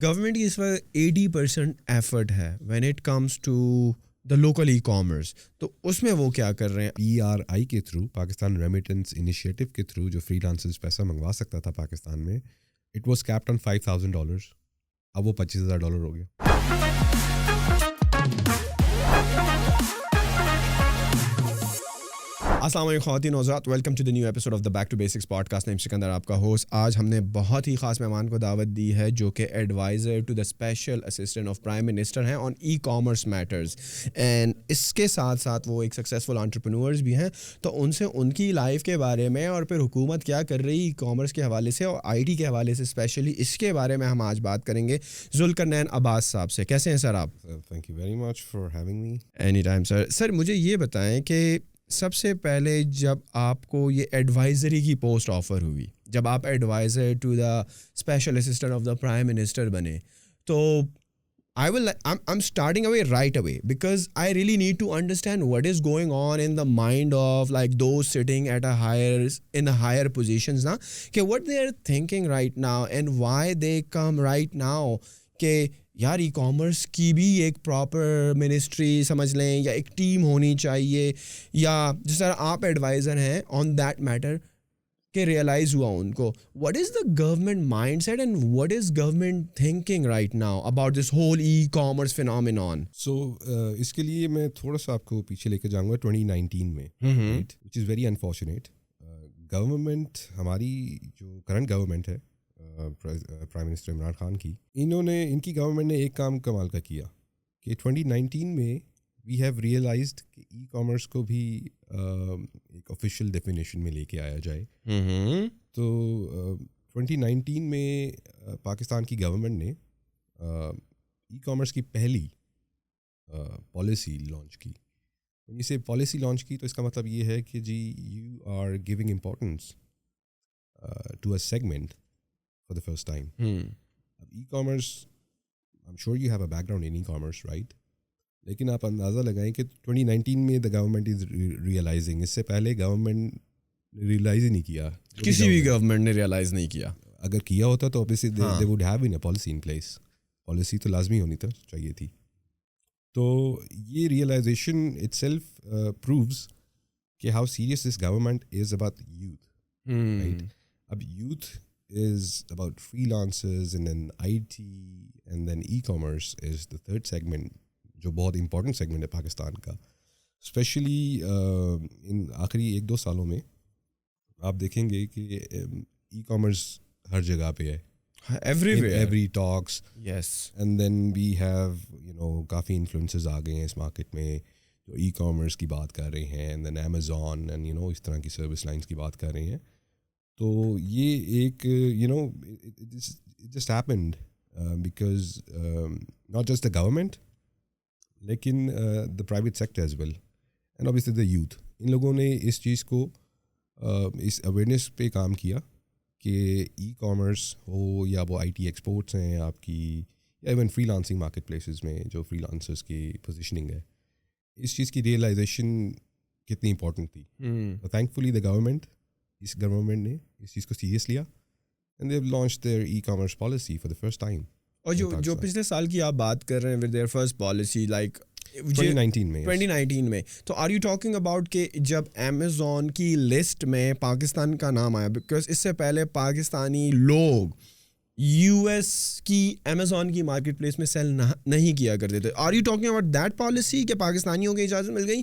Government کی اس وقت 80% effort ہے when it comes to the local e commerce. تو اس میں وہ کیا کر رہے ہیں؟ PRI کے تھرو، پاکستان ریمیٹنس انیشیٹو کے تھرو جو فری لانسرز پیسہ منگوا سکتا تھا پاکستان میں، اٹ واز کیپڈ آن $5,000. اب وہ $25,000 ہو گیا. السلام علیکم خواتین و حضرات، welcome to the new episode of the back to basics podcast. Name Sikandar آپ کا ہوسٹ. آج ہم نے بہت ہی خاص مہمان کو دعوت دی ہے جو کہ adviser to the special assistant of prime minister ہیں on E commerce matters, and اس کے ساتھ ساتھ وہ ایک سکسیزفل انٹرپرینورز بھی ہیں. تو ان سے ان کی لائف کے بارے میں اور پھر حکومت کیا کر رہی ای کامرس کے حوالے سے اور آئی ٹی کے حوالے سے اسپیشلی اس کے بارے میں ہم آج بات کریں گے ذوالقرنین عباس صاحب سے. کیسے ہیں سر آپ؟ Thank you very much for having me. Any time sir. Sir مجھے یہ بتائیں کہ سب سے پہلے جب آپ کو یہ ایڈوائزری کی پوسٹ آفر ہوئی، جب آپ adviser to the special assistant of the prime minister بنے، تو I'm starting away right away because I really need to understand what is going on in the mind of like those sitting at in the higher positions now, کہ what they are thinking right now and why they come right now کہ یار e commerce کی بھی ایک proper ministry سمجھ لیں یا ایک ٹیم ہونی چاہیے، یا جس طرح آپ ایڈوائزر ہیں آن دیٹ میٹر کہ ریئلائز ہوا ان کو what is the government mindset and what is government thinking right now about this whole e-commerce phenomenon. سو اس کے لیے میں تھوڑا سا آپ کو پیچھے لے کے جاؤں گا 2019 میں، وچ از ویری انفارچونیٹ. گورنمنٹ ہماری جو کرنٹ گورنمنٹ ہے پرائم منسٹر عمران خان کی، ان کی گورنمنٹ نے ایک کام کمال کا کیا کہ 2019 میں وی ہیو ریئلائزڈ کہ ای کامرس کو بھی ایک آفیشیل ڈیفینیشن میں لے کے آیا جائے. تو 2019 میں پاکستان کی گورنمنٹ نے ای کامرس کی پہلی پالیسی لانچ کی. اسے پالیسی لانچ کی تو اس کا مطلب یہ ہے کہ جی you are giving importance to a segment for the first time. اب e commerce I'm sure you have a background in e commerce right, لیکن آپ اندازہ لگائیں کہ 2019 میں دا گورنمنٹ از ریئلائزنگ. اس سے پہلے گورنمنٹ ریئلائز ہی نہیں کیا، کسی بھی گورنمنٹ نے ریئلائز نہیں کیا. اگر کیا ہوتا تو obviously they would have been a policy in place. Policy تو لازمی ہونی چاہیے تھی. تو یہ ریئلائزیشن itself proves کہ how serious this government is about youth. Right? اب youth is about freelancers and then IT and then e-commerce is the third segment جو بہت امپورٹنٹ سیگمنٹ ہے پاکستان کا. اسپیشلی ان آخری 1-2 سالوں میں آپ دیکھیں گے کہ ای کامرس ہر جگہ پہ ہے، every talks. Yes. And then we have کافی انفلوئنسز آ گئے ہیں اس مارکیٹ میں جو ای کامرس کی بات کر رہے ہیں، اینڈ دین امیزون اینڈ اس طرح کی سروس لائنس کی بات کر رہے ہیں. تو یہ ایک it just happened because not just the government لیکن the private sector as well and obviously the youth, ان لوگوں نے اس چیز کو اس اویئرنیس پہ کام کیا کہ ای کامرس ہو یا وہ آئی ٹی ایکسپورٹس ہیں آپ کی، یا even free lancing market places میں جو فری لانسرس کی پوزیشننگ ہے، اس چیز کی ریئلائزیشن کتنی امپورٹنٹ تھی. تھینک فلی دا گورنمنٹ، اس گورنمنٹ نے اس چیز کو سیریس لیا and they have launch their e commerce policy for the first time. اور جو پچھلے سال کی آپ بات کر رہے ہیں with their first policy like 2019 میں، تو آر یو ٹاکنگ اباؤٹ کہ جب امیزون کی لسٹ میں پاکستان کا نام آیا، بیکاز اس سے پہلے پاکستانی لوگ یو ایس کی امیزون کی مارکیٹ پلیس میں سیل نہیں کیا کرتے تھے. Are you talking about that policy کہ پاکستانیوں کو اجازت مل گئی،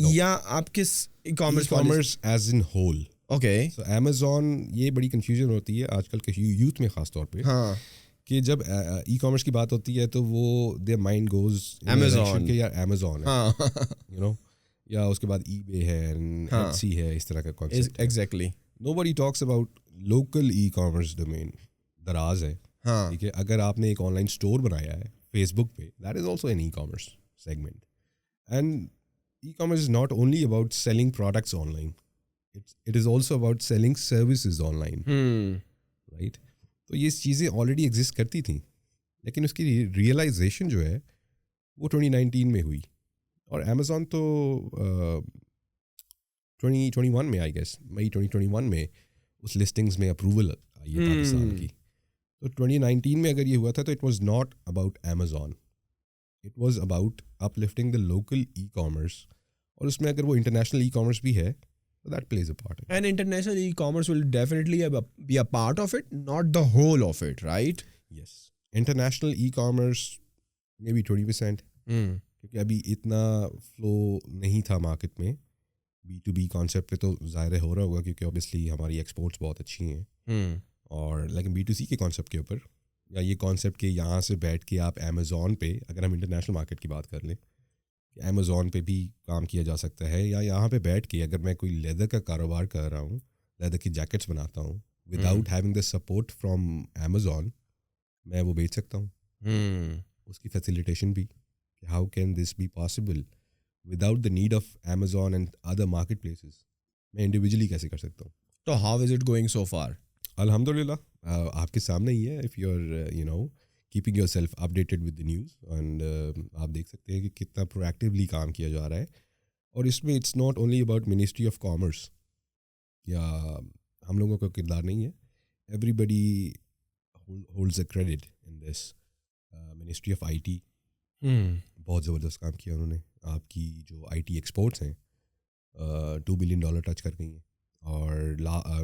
یا آپ کس commerce as in whole? Okay. So Amazon, یہ بڑی کنفیوژن ہوتی ہے آج کل کے یوتھ میں خاص طور پہ، ہاں، کہ جب ای کامرس کی بات ہوتی ہے تو وہ دیئر مائنڈ گوز امیزون کہ یار امیزون ہے، یا اس کے بعد ای بے ہے، ایٹسی ہے، اس طرح کا concept. Exactly. Nobody talks about local e commerce domain. دراز ہے، ٹھیک ہے. اگر آپ نے ایک آن لائن اسٹور بنایا ہے فیس بک پہ، that is also an e commerce segment. And E commerce is not only about selling products online, it is also about selling services online, right. تو یہ چیزیں already exist کرتی تھیں، لیکن اس کی realization جو ہے وہ 2019 میں ہوئی. اور امیزون تو 2021 میں آئی گیس، مئی 2021 میں اس لسٹنگز میں اپروول آئی ہے پاکستان کی. تو 2019 میں اگر یہ ہوا تھا تو it was not about Amazon, it was about up lifting the local e commerce, اور اس میں اگر وہ انٹرنیشنل ای کامرس بھی ہے تو that plays a part. And international e-commerce will definitely be a part of it, not the whole of it, right? Yes, international e commerce میں بھی 20%, کیونکہ ابھی اتنا فلو نہیں تھا مارکیٹ میں. بی ٹو بی کانسیپٹ پہ تو ظاہر ہو رہا ہوگا کیونکہ اوبیسلی ہماری ایکسپورٹس بہت اچھی ہیں, اور لیکن بی ٹو سی کے کانسیپٹ کے اوپر, یا یہ کانسیپٹ کہ یہاں سے بیٹھ کے آپ امیزون پہ, اگر ہم انٹرنیشنل مارکیٹ کی بات کر لیں, کہ امیزون پہ بھی کام کیا جا سکتا ہے, یا یہاں پہ بیٹھ کے اگر میں کوئی لیدر کا کاروبار کر رہا ہوں, لیدر کی جیکٹس بناتا ہوں, without having the support from Amazon میں وہ بیچ سکتا ہوں. اس کی فیسیلیٹیشن بھی, کہ how can this be possible without the need of Amazon and other marketplaces, میں انڈیویجولی کیسے کر سکتا ہوں. تو how is it going so far? الحمد للہ آپ کے سامنے ہی ہے. If you are keeping yourself updated with the news, and آپ دیکھ سکتے ہیں کہ کتنا پرویکٹیولی کام کیا جا رہا ہے. اور اس میں it's not only about ministry of commerce یا ہم لوگوں کا کردار نہیں ہے. Everybody holds a credit in this. Ministry of I T بہت زبردست کام کیا انہوں نے. آپ کی جو آئی ٹی ایکسپورٹس ہیں $2 بلین ٹچ کر گئی ہیں, اور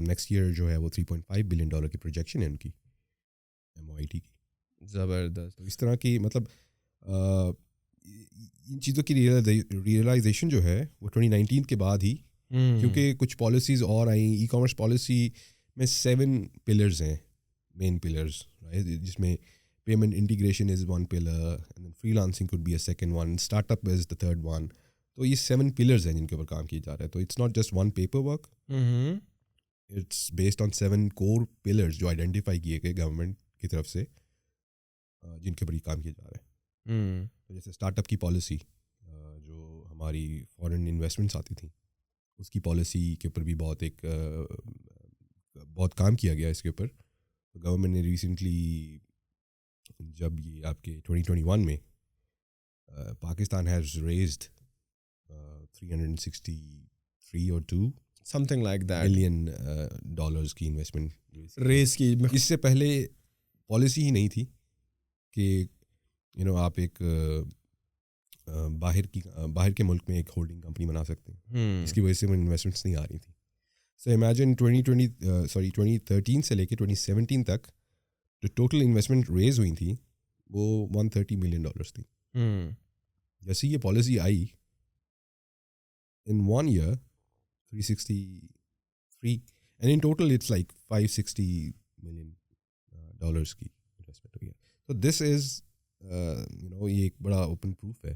نیکسٹ ایئر جو ہے وہ $3.5 بلین کی پروجیکشن ہے ان کی ایم او آئی ٹی کی. زبردست. تو اس طرح کی مطلب ان چیزوں کی ریئلائزیشن جو ہے وہ 2019 کے بعد ہی, کیونکہ کچھ پالیسیز اور آئیں. ای کامرس پالیسی میں 7 پلرز ہیں, مین پلرز, جس میں payment integration is one pillar, freelancing could be a second one, startup is the third one. تو یہ 7 پلرز ہیں جن کے اوپر کام کیا جا رہا ہے. تو it's not just one paperwork, it's based on 7 core pillars جو آئیڈینٹیفائی کیے گئے گورنمنٹ کی طرف سے, جن کے اوپر یہ کام کیا جا رہا ہے. تو جیسے اسٹارٹ اپ کی پالیسی, جو ہماری فارن انویسٹمنٹس آتی تھیں, اس کی پالیسی کے اوپر بھی بہت کام کیا گیا اس کے اوپر. گورنمنٹ نے ریسنٹلی جب یہ آپ کے 2021 میں پاکستان ہیز ریزڈ 363 اور 2 something like that billion dollars کی انویسٹمنٹ ریس کی. اس سے پہلے پالیسی ہی نہیں تھی کہ آپ ایک باہر کے ملک میں ایک ہولڈنگ کمپنی بنا سکتے ہیں, اس کی وجہ سے انویسٹمنٹس نہیں آ رہی تھیں. سو امیجن 2013 سے لے کے 2017 تک جو ٹوٹل انویسٹمنٹ ریز ہوئی تھی وہ $130 ملین تھی. جیسے یہ policy I, in 1 year 363, and in total it's like $560 million کی انویسٹمنٹ ہوئی ہے. تو دس از یہ ایک بڑا اوپن پروف ہے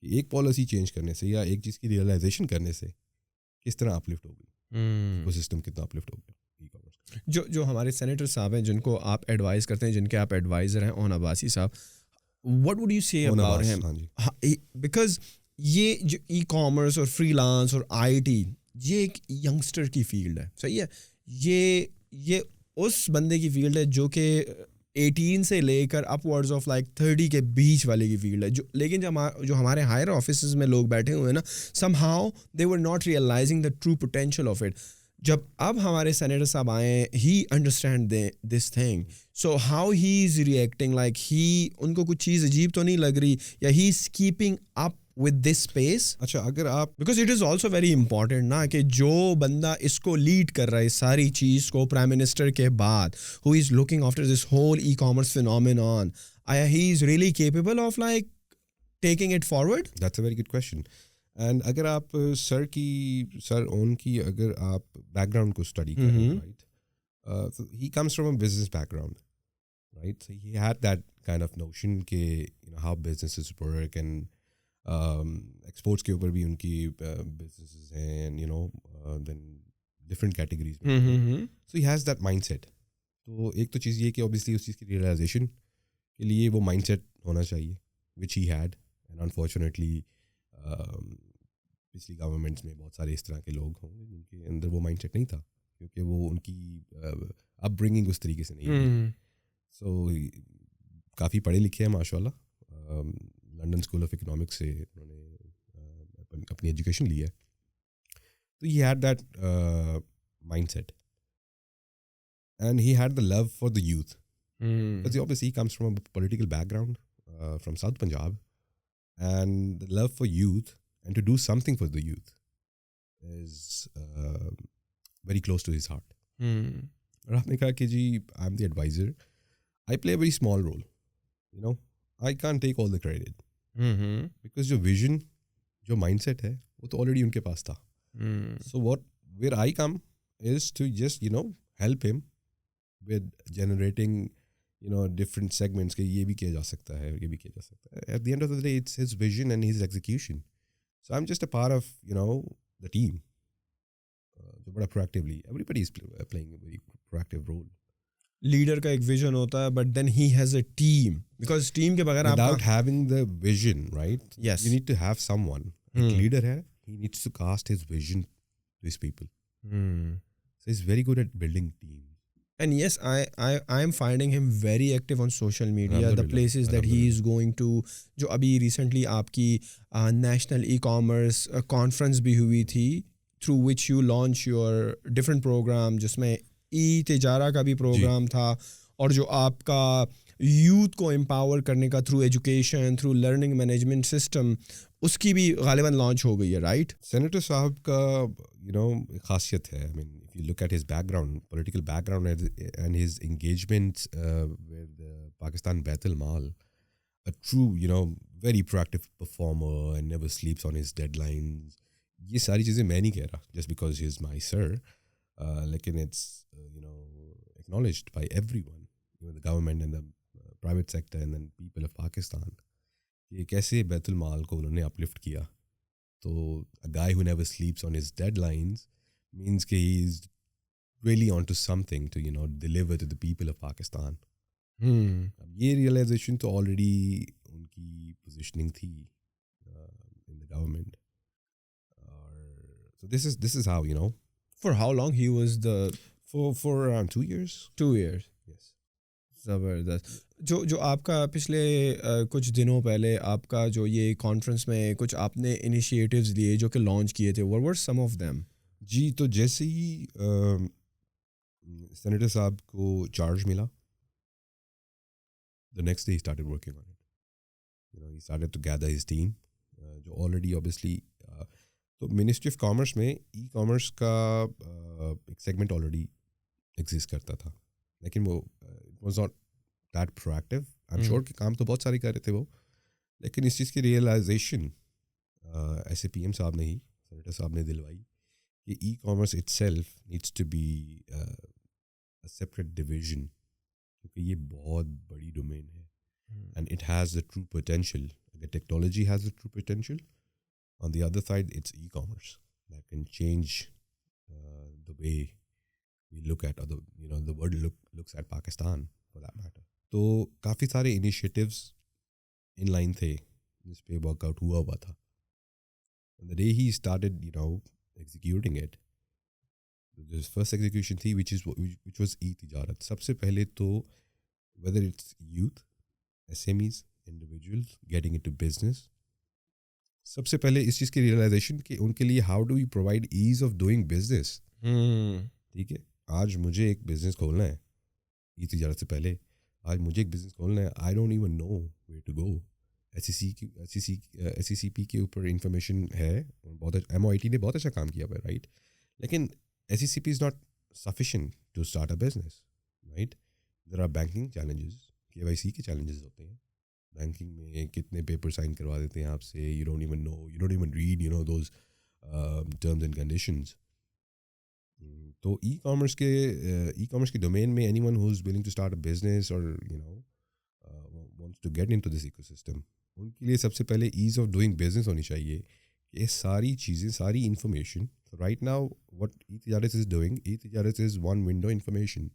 کہ ایک پالیسی چینج کرنے سے یا ایک چیز کی ریئلائزیشن کرنے سے کس طرح اپلفٹ ہو گئی, ایکو سسٹم کتنا اپلفٹ ہو گیا. جو ہمارے سینیٹر صاحب ہیں جن کو آپ ایڈوائز کرتے ہیں, جن کے آپ ایڈوائزر ہیں, اون عباسی صاحب, what would you say about him? Because یہ جو ای کامرس اور فری لانس اور آئی ٹی, یہ ایک ینگسٹر کی فیلڈ ہے, صحیح ہے. یہ اس بندے کی فیلڈ ہے جو کہ 18 سے لے کر اپ ورڈز آف لائک 30 کے بیچ والے کی فیلڈ ہے. لیکن جو ہمارے ہائر آفیسز میں لوگ بیٹھے ہوئے ہیں نا, somehow they were not realising the true potential of it. جب اب ہمارے سینیٹر صاحب آئے, he understand this thing, so how he is reacting, like ان کو کچھ چیز عجیب تو نہیں لگ رہی, یا he is keeping up with this space. اچھا, اگر آپ because it is also very important نا کہ جو بندہ اس کو لیڈ کر رہا ہے ساری چیز کو پرائم منسٹر کے بعد, who is looking after this whole e commerce phenomenon, he is really capable of like taking it forward. That's a very good question. And اگر آپ سر اون کی اگر آپ بیک گراؤنڈ کو اسٹڈی کریں, right, he comes from a business background, right, so he had that kind of notion کہ how businesses work, and exports کے اوپر بھی ان کی بزنسز ہیں, اینڈ دین ڈفرینٹ کیٹیگریز میں. So he has that mindset. تو ایک تو چیز یہ کہ اوبیسلی اس چیز کی ریئلائزیشن کے لیے وہ مائنڈ سیٹ ہونا چاہیے, وچ ہی ہیڈ. اینڈ انفارچونیٹلی پچھلی گورنمنٹس میں بہت سارے اس طرح کے لوگ ہوں جن کے اندر وہ مائنڈ سیٹ نہیں تھا, کیونکہ وہ ان کی اپ برنگنگ اس طریقے سے نہیں ہے. سو کافی پڑھے لکھے ہیں ماشاء اللہ, لنڈن اسکول آف اکنامکس سے انہوں نے اپنی ایجوکیشن لی ہے. تو he had that mindset, and he had the love for the youth. because obviously he comes from a political background from South Punjab, and the love for youth and to do something for the youth is very close to his heart. اور آپ نے کہا کہ جی I'm the adviser, I play a very small role, you know, I can take all the credit, because جو vision, جو mindset ہے وہ تو آلریڈی ان کے پاس تھا. So what where I come is to just help him with generating different segments کے, یہ بھی کیا جا سکتا ہے, یہ بھی کیا جا سکتا ہے. At the end of the day it's his vision and his execution. So I'm just a part of the team, جو بڑا proactively everybody is playing a very proactive role. Leader کا ایک vision ہوتا ہے, but then he has a team, because team کے بغیر without having the vision, right, Yes. You need to have someone. ایک leader ہے, he needs to cost his vision to his people. So is very good at building team. And yes, I am finding him very active on social media. The places that he is going to, جو ابھی recently آپ کی national e-commerce conference بھی ہوئی تھی, through which you launch your different program, جس میں تجارہ کا بھی پروگرام تھا, اور جو آپ کا یوتھ کو امپاور کرنے کا through education, through learning management system, اس کی بھی غالباً لانچ ہو گئی ہے, رائٹ؟ سینیٹر صاحب کا ایک خاصیت ہے, I mean, if you look at his background, political background and his engagements with Pakistan Baitul Mal, a true, very proactive performer and never sleeps on his deadlines. یہ ساری چیزیں میں نہیں کہہ رہا just because he is my sir, لیکن it's acknowledged by everyone, the government and the private sector and then people of Pakistan, کہ کیسے بیت المال کو انہوں نے اپلفٹ کیا. تو a guy who never sleeps on his deadlines means کہ he is really onto something to deliver to the people of Pakistan. اب یہ ریئلائزیشن تو آلریڈی ان کی پوزیشننگ تھی in the government. So this is how, For how long he was the for around 2 years. 2 years. Yes. زبردست. جو آپ کا پچھلے کچھ دنوں پہلے آپ کا جو یہ کانفرنس میں کچھ آپ نے انیشیٹیوز لیے جو کہ لانچ کیے تھے, what were some of them? جی, تو جیسے ہی سینیٹر صاحب کو چارج ملا, the next day he started working on it. He started to gather his team, جو already obviously تو منسٹری آف کامرس میں ای کامرس کا ایک سیگمنٹ آلریڈی ایگزسٹ کرتا تھا, لیکن وہ it was not that proactive. I'm sure کہ کام تو بہت سارے کر رہے تھے وہ, لیکن اس چیز کی ریئلائزیشن ایسے پی ایم صاحب نے ہی, سینیٹر صاحب نے دلوائی کہ e commerce itself needs to be a separate division, کیونکہ یہ بہت بڑی ڈومین ہے and it has the true potential. اگر technology has the true potential, on the other side it's e-commerce that can change the way we look at other, the world looks at Pakistan for that matter. تو کافی سارے initiatives in line تھے جس پہ work out ہوا تھا. the day he started executing it, the first execution تھی which was e-تجارت. سب سے پہلے تو whether it's youth, SMEs, individuals getting into business, سب سے پہلے اس چیز کی ریئلائزیشن کہ ان کے لیے how do you provide as of doing business. ٹھیک ہے, آج مجھے ایک بزنس کھولنا ہے, ای تجارت سے پہلے آج مجھے ایک بزنس کھولنا ہے, I don't even know where to go. S E C P کے اوپر انفارمیشن ہے, بہت ایم او آئی ٹی نے بہت اچھا کام کیا ہوا ہے, رائٹ, لیکن S E C P is not sufficient to start a business, right. There are banking challenges, KYC کے چیلنجز ہوتے ہیں بینکنگ میں, کتنے پیپر سائن کروا دیتے ہیں آپ سے, you don't even know, you don't even read those terms and conditions. تو ای کامرس کے ڈومین میں anyone who is willing to start a business اور wants to get into this ecosystem, ان کے لیے سب سے پہلے as of doing business ہونی چاہیے کہ یہ ساری چیزیں, ساری انفارمیشن. رائٹ ناؤ وٹ ای تجارت از ڈوئنگ, ای تجارت از ون ونڈو انفارمیشن.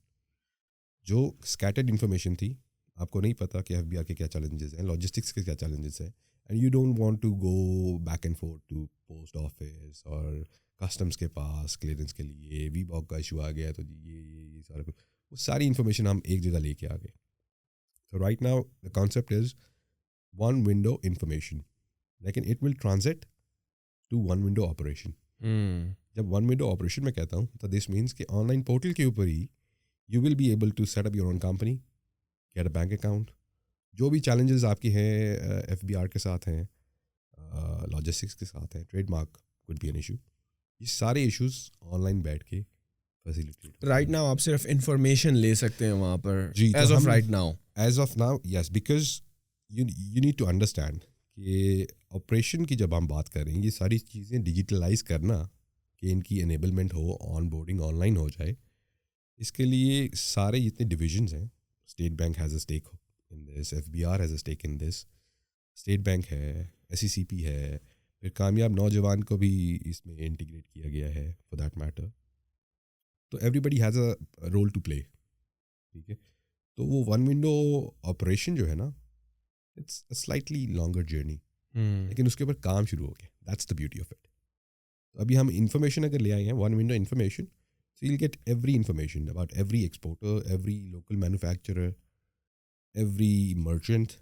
جو اسکیٹرڈ انفارمیشن تھی, آپ کو نہیں پتا کہ FBI کے کیا چیلنجز ہیں, لاجسٹکس کے کیا چیلنجز ہیں, and you don't want to go back and forth to post office اور کسٹمس کے پاس کلیئرنس کے لیے, وی باک کا ایشو آ گیا تو جی یہ سارا کچھ, وہ ساری انفارمیشن ہم ایک جگہ لے کے آ گئے. تو right now the concept is one window information, لیکن it will transit to one window operation. جب ون ونڈو آپریشن میں کہتا ہوں تو دس مینس کہ آن لائن پورٹل کے اوپر he you will be able to set up your own company, get a bank account. جو بھی چیلنجز آپ کے ہیں ایف بی آر کے ساتھ ہیں, لاجسٹکس کے ساتھ ہیں, trade mark could be an issue, یہ سارے ایشوز آن لائن بیٹھ کے فیسیلیٹیٹ. رائٹ ناؤ آپ صرف انفارمیشن لے سکتے ہیں وہاں پر, جی, as of right now. As of now yes, because you need to understand کہ آپریشن کی جب ہم بات کر رہے ہیں, یہ ساری چیزیں ڈیجیٹلائز کرنا کہ ان کی انیبلمنٹ ہو, آن بورڈنگ آن لائن ہو جائے, اس کے لیے سارے جتنے ڈویژنز ہیں, state bank has a stake in this, F B R has a stake in this, state bank ہے, ایس ای سی پی ہے, پھر کامیاب نوجوان کو بھی اس میں انٹیگریٹ کیا گیا ہے فار دیٹ میٹر. تو everybody has a role to play, ٹھیک ہے. تو وہ ون ونڈو آپریشن جو ہے نا, it's a slightly longer journey, لیکن اس کے اوپر کام شروع ہو گیا. That's the beauty of it. تو ابھی ہم انفارمیشن اگر لے آئے ہیں, one window information, so you get every information about every exporter, every local manufacturer, every merchant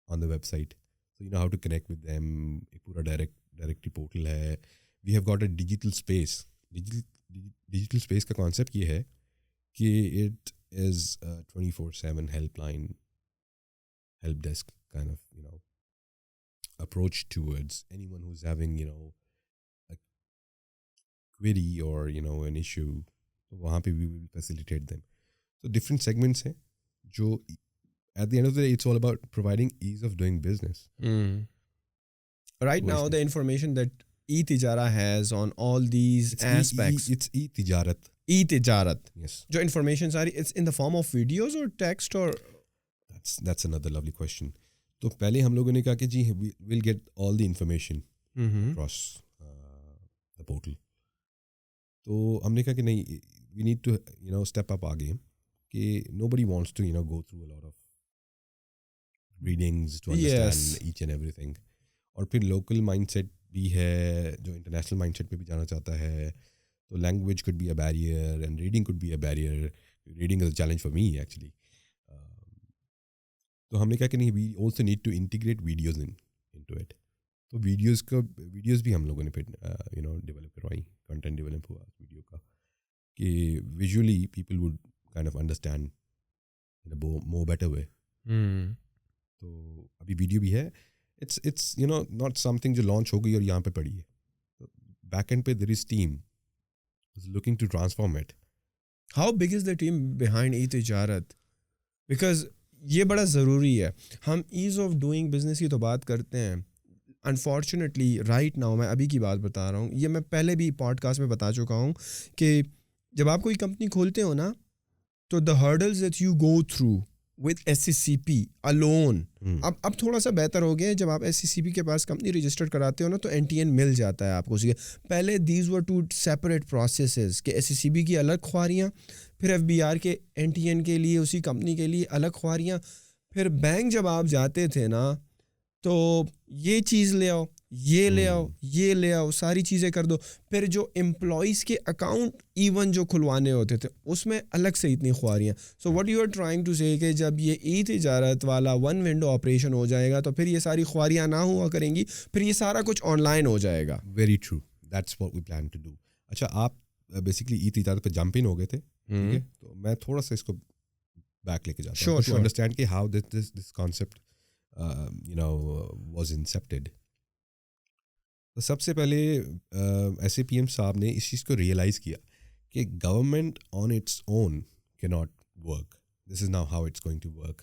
on the website. So you know how to connect with them. ایک پورا directory portal ہے. We have got a digital space. Digital space کا concept یہ ہے کہ it is 24/7 help line, help desk kind of, you know, approach towards anyone who's having, you know, a query or, you know, an issue. So wahan pe we will facilitate them. So different segments hain jo at the end of the day it's all about providing ease of doing business. Right now the information that e-tijara has on all these aspects, it's e-tijarat. E-tijarat, Yes. jo information sari, it's in the form of videos or text or That's another lovely question. تو پہلے ہم لوگوں نے کہا کہ جی we'll get all the information across the portal. تو ہم نے کہا کہ نہیں, we need to you know step up آگے, کہ nobody wants to you know go through a lot of readings to understand each and everything. اور پھر لوکل مائنڈ سیٹ بھی ہے جو انٹرنیشنل مائنڈ سیٹ پہ بھی جانا چاہتا ہے. تو language could be a barrier and reading could be a barrier. Reading is a challenge for me actually. تو ہم نے کہا کہ نہیں, we also need to integrate videos into it. تو ویڈیوز بھی ہم لوگوں نے پھر یو نو ڈیولپ کروائی, کنٹینٹ ڈیولپ ہوا ویڈیو کا, کہ visually people would kind of understand in a more better way. تو ابھی ویڈیو بھی ہے. It's you know not something جو لانچ ہو گئی اور یہاں پہ پڑی ہے. بیک اینڈ پہ there is team looking to transform it. how big is the team behind e-tijarat? Because یہ بڑا ضروری ہے. ہم ایز آف ڈوئنگ بزنس کی تو بات کرتے ہیں, انفارچونیٹلی رائٹ ناؤ میں ابھی کی بات بتا رہا ہوں, یہ میں پہلے بھی پوڈ کاسٹ میں بتا چکا ہوں کہ جب آپ کوئی کمپنی کھولتے ہو نا, تو the hurdles that you go through with S C C P alone, اب تھوڑا سا بہتر ہو گیا ہے. جب آپ ایس سی سی پی کے پاس کمپنی رجسٹر کراتے ہو نا, تو این ٹی این مل جاتا ہے آپ کو. پہلے these were two separate processes, کہ ایس سی سی پی کی الگ خواریاں, پھر ایف بی آر کے این ٹی این کے لیے اسی کمپنی کے لیے الگ خواریاں. پھر بینک جب آپ جاتے تھے نا, تو یہ چیز لے آؤ, یہ لے آؤ, یہ لے آؤ, ساری چیزیں کر دو. پھر جو امپلائیز کے اکاؤنٹ ایون جو کھلوانے ہوتے تھے, اس میں الگ سے اتنی خواریاں. So what you are trying to say کہ جب یہ e-تجارت والا ون ونڈو آپریشن ہو جائے گا, تو پھر یہ ساری خواریاں نہ ہوا کریں گی, پھر یہ سارا کچھ آن لائن ہو جائے گا. Very true, that's what we plan to do. اچھا, آپ بیسکلی e-تجارت پہ جمپ ان ہو گئے تھے, ٹھیک ہے. تو میں تھوڑا سا اس کو بیک لے کے جاتا ہوں ٹو انڈرسٹینڈ کہ how this concept you know was incepted. تو سب سے پہلے ایس اے پی ایم صاحب نے اس چیز کو ریئلائز کیا کہ گورنمنٹ آن اٹس اون کی not work. This is now how it's going to work.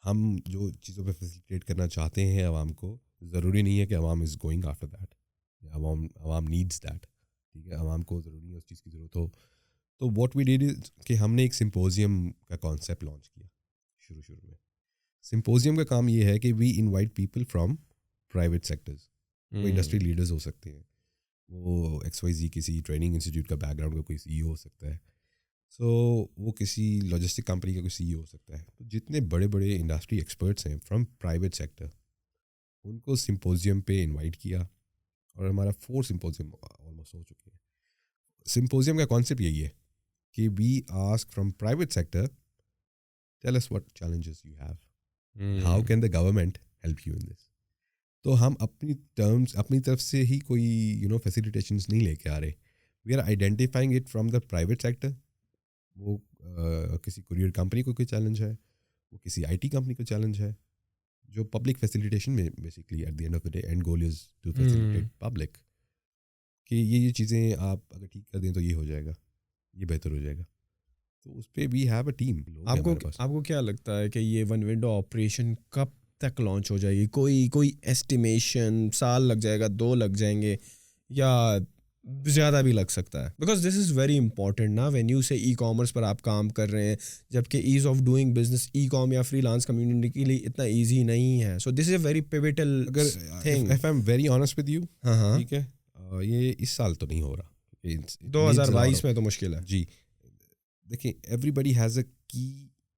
ہم جو چیزوں پہ فیسیلیٹیٹ کرنا چاہتے ہیں عوام کو, ضروری نہیں ہے کہ عوام از گوئنگ آفٹر دیٹ, عوام نیڈس دیٹ, ٹھیک ہے. عوام کو ضروری ہے اس چیز کی ضرورت ہو. تو واٹ وی ڈیڈ از کہ ہم نے ایک سمپوزیم کا کانسیپٹ لانچ کیا شروع میں. سمپوزیم کا کام یہ ہے کہ we invite people from private sectors. وہ انڈسٹری لیڈرز ہو سکتے ہیں, وہ ایکس وائی زی کسی ٹریننگ انسٹیٹیوٹ کا بیک گراؤنڈ کا کوئی سی ای او ہو سکتا ہے, سو وہ کسی لاجسٹک کمپنی کا کوئی سی ای او ہو سکتا ہے. تو جتنے بڑے بڑے انڈسٹری ایکسپرٹس ہیں فرام پرائیویٹ سیکٹر, ان کو سمپوزیم پہ انوائٹ کیا, اور ہمارا 4 سمپوزیم آلموسٹ ہو چکے ہیں. سمپوزیم کا کانسیپٹ یہی ہے کہ we ask from private sector, tell us what challenges you have, how can the government help you in this. تو ہم اپنی ٹرمز اپنی طرف سے ہی کوئی یو نو فیسیلیٹیشنس نہیں لے کے آ رہے. We are identifying it from the private sector. وہ کسی کوریئر کمپنی کو کوئی چیلنج ہے, وہ کسی آئی ٹی کمپنی کو چیلنج ہے جو پبلک فیسیلیٹیشن میں basically at the end of the day and goal is to facilitate public کہ یہ چیزیں آپ اگر ٹھیک کر دیں تو یہ ہو جائے گا, یہ بہتر ہو جائے گا. تو اس پہ وی ہیو اے ٹیم. آپ کو کیا لگتا ہے کہ یہ ون ونڈو آپریشن کب تک لانچ ہو جائے گی؟ کوئی ایسٹیمیشن سال لگ جائے گا, 2 لگ جائیں گے, یا زیادہ بھی لگ سکتا ہے؟ Because this is very important نا وین یو سے ای کامرس پر آپ کام کر رہے ہیں, جبکہ ease of doing business e com یا فری لانس کمیونٹی کے لیے اتنا ایزی نہیں ہے. So this is a very pivotal thing. If I'm very honest with you, ہاں ٹھیک ہے, یہ اس سال تو نہیں ہو رہا, 2022 میں تو مشکل ہے. جی دیکھیں, every body has a key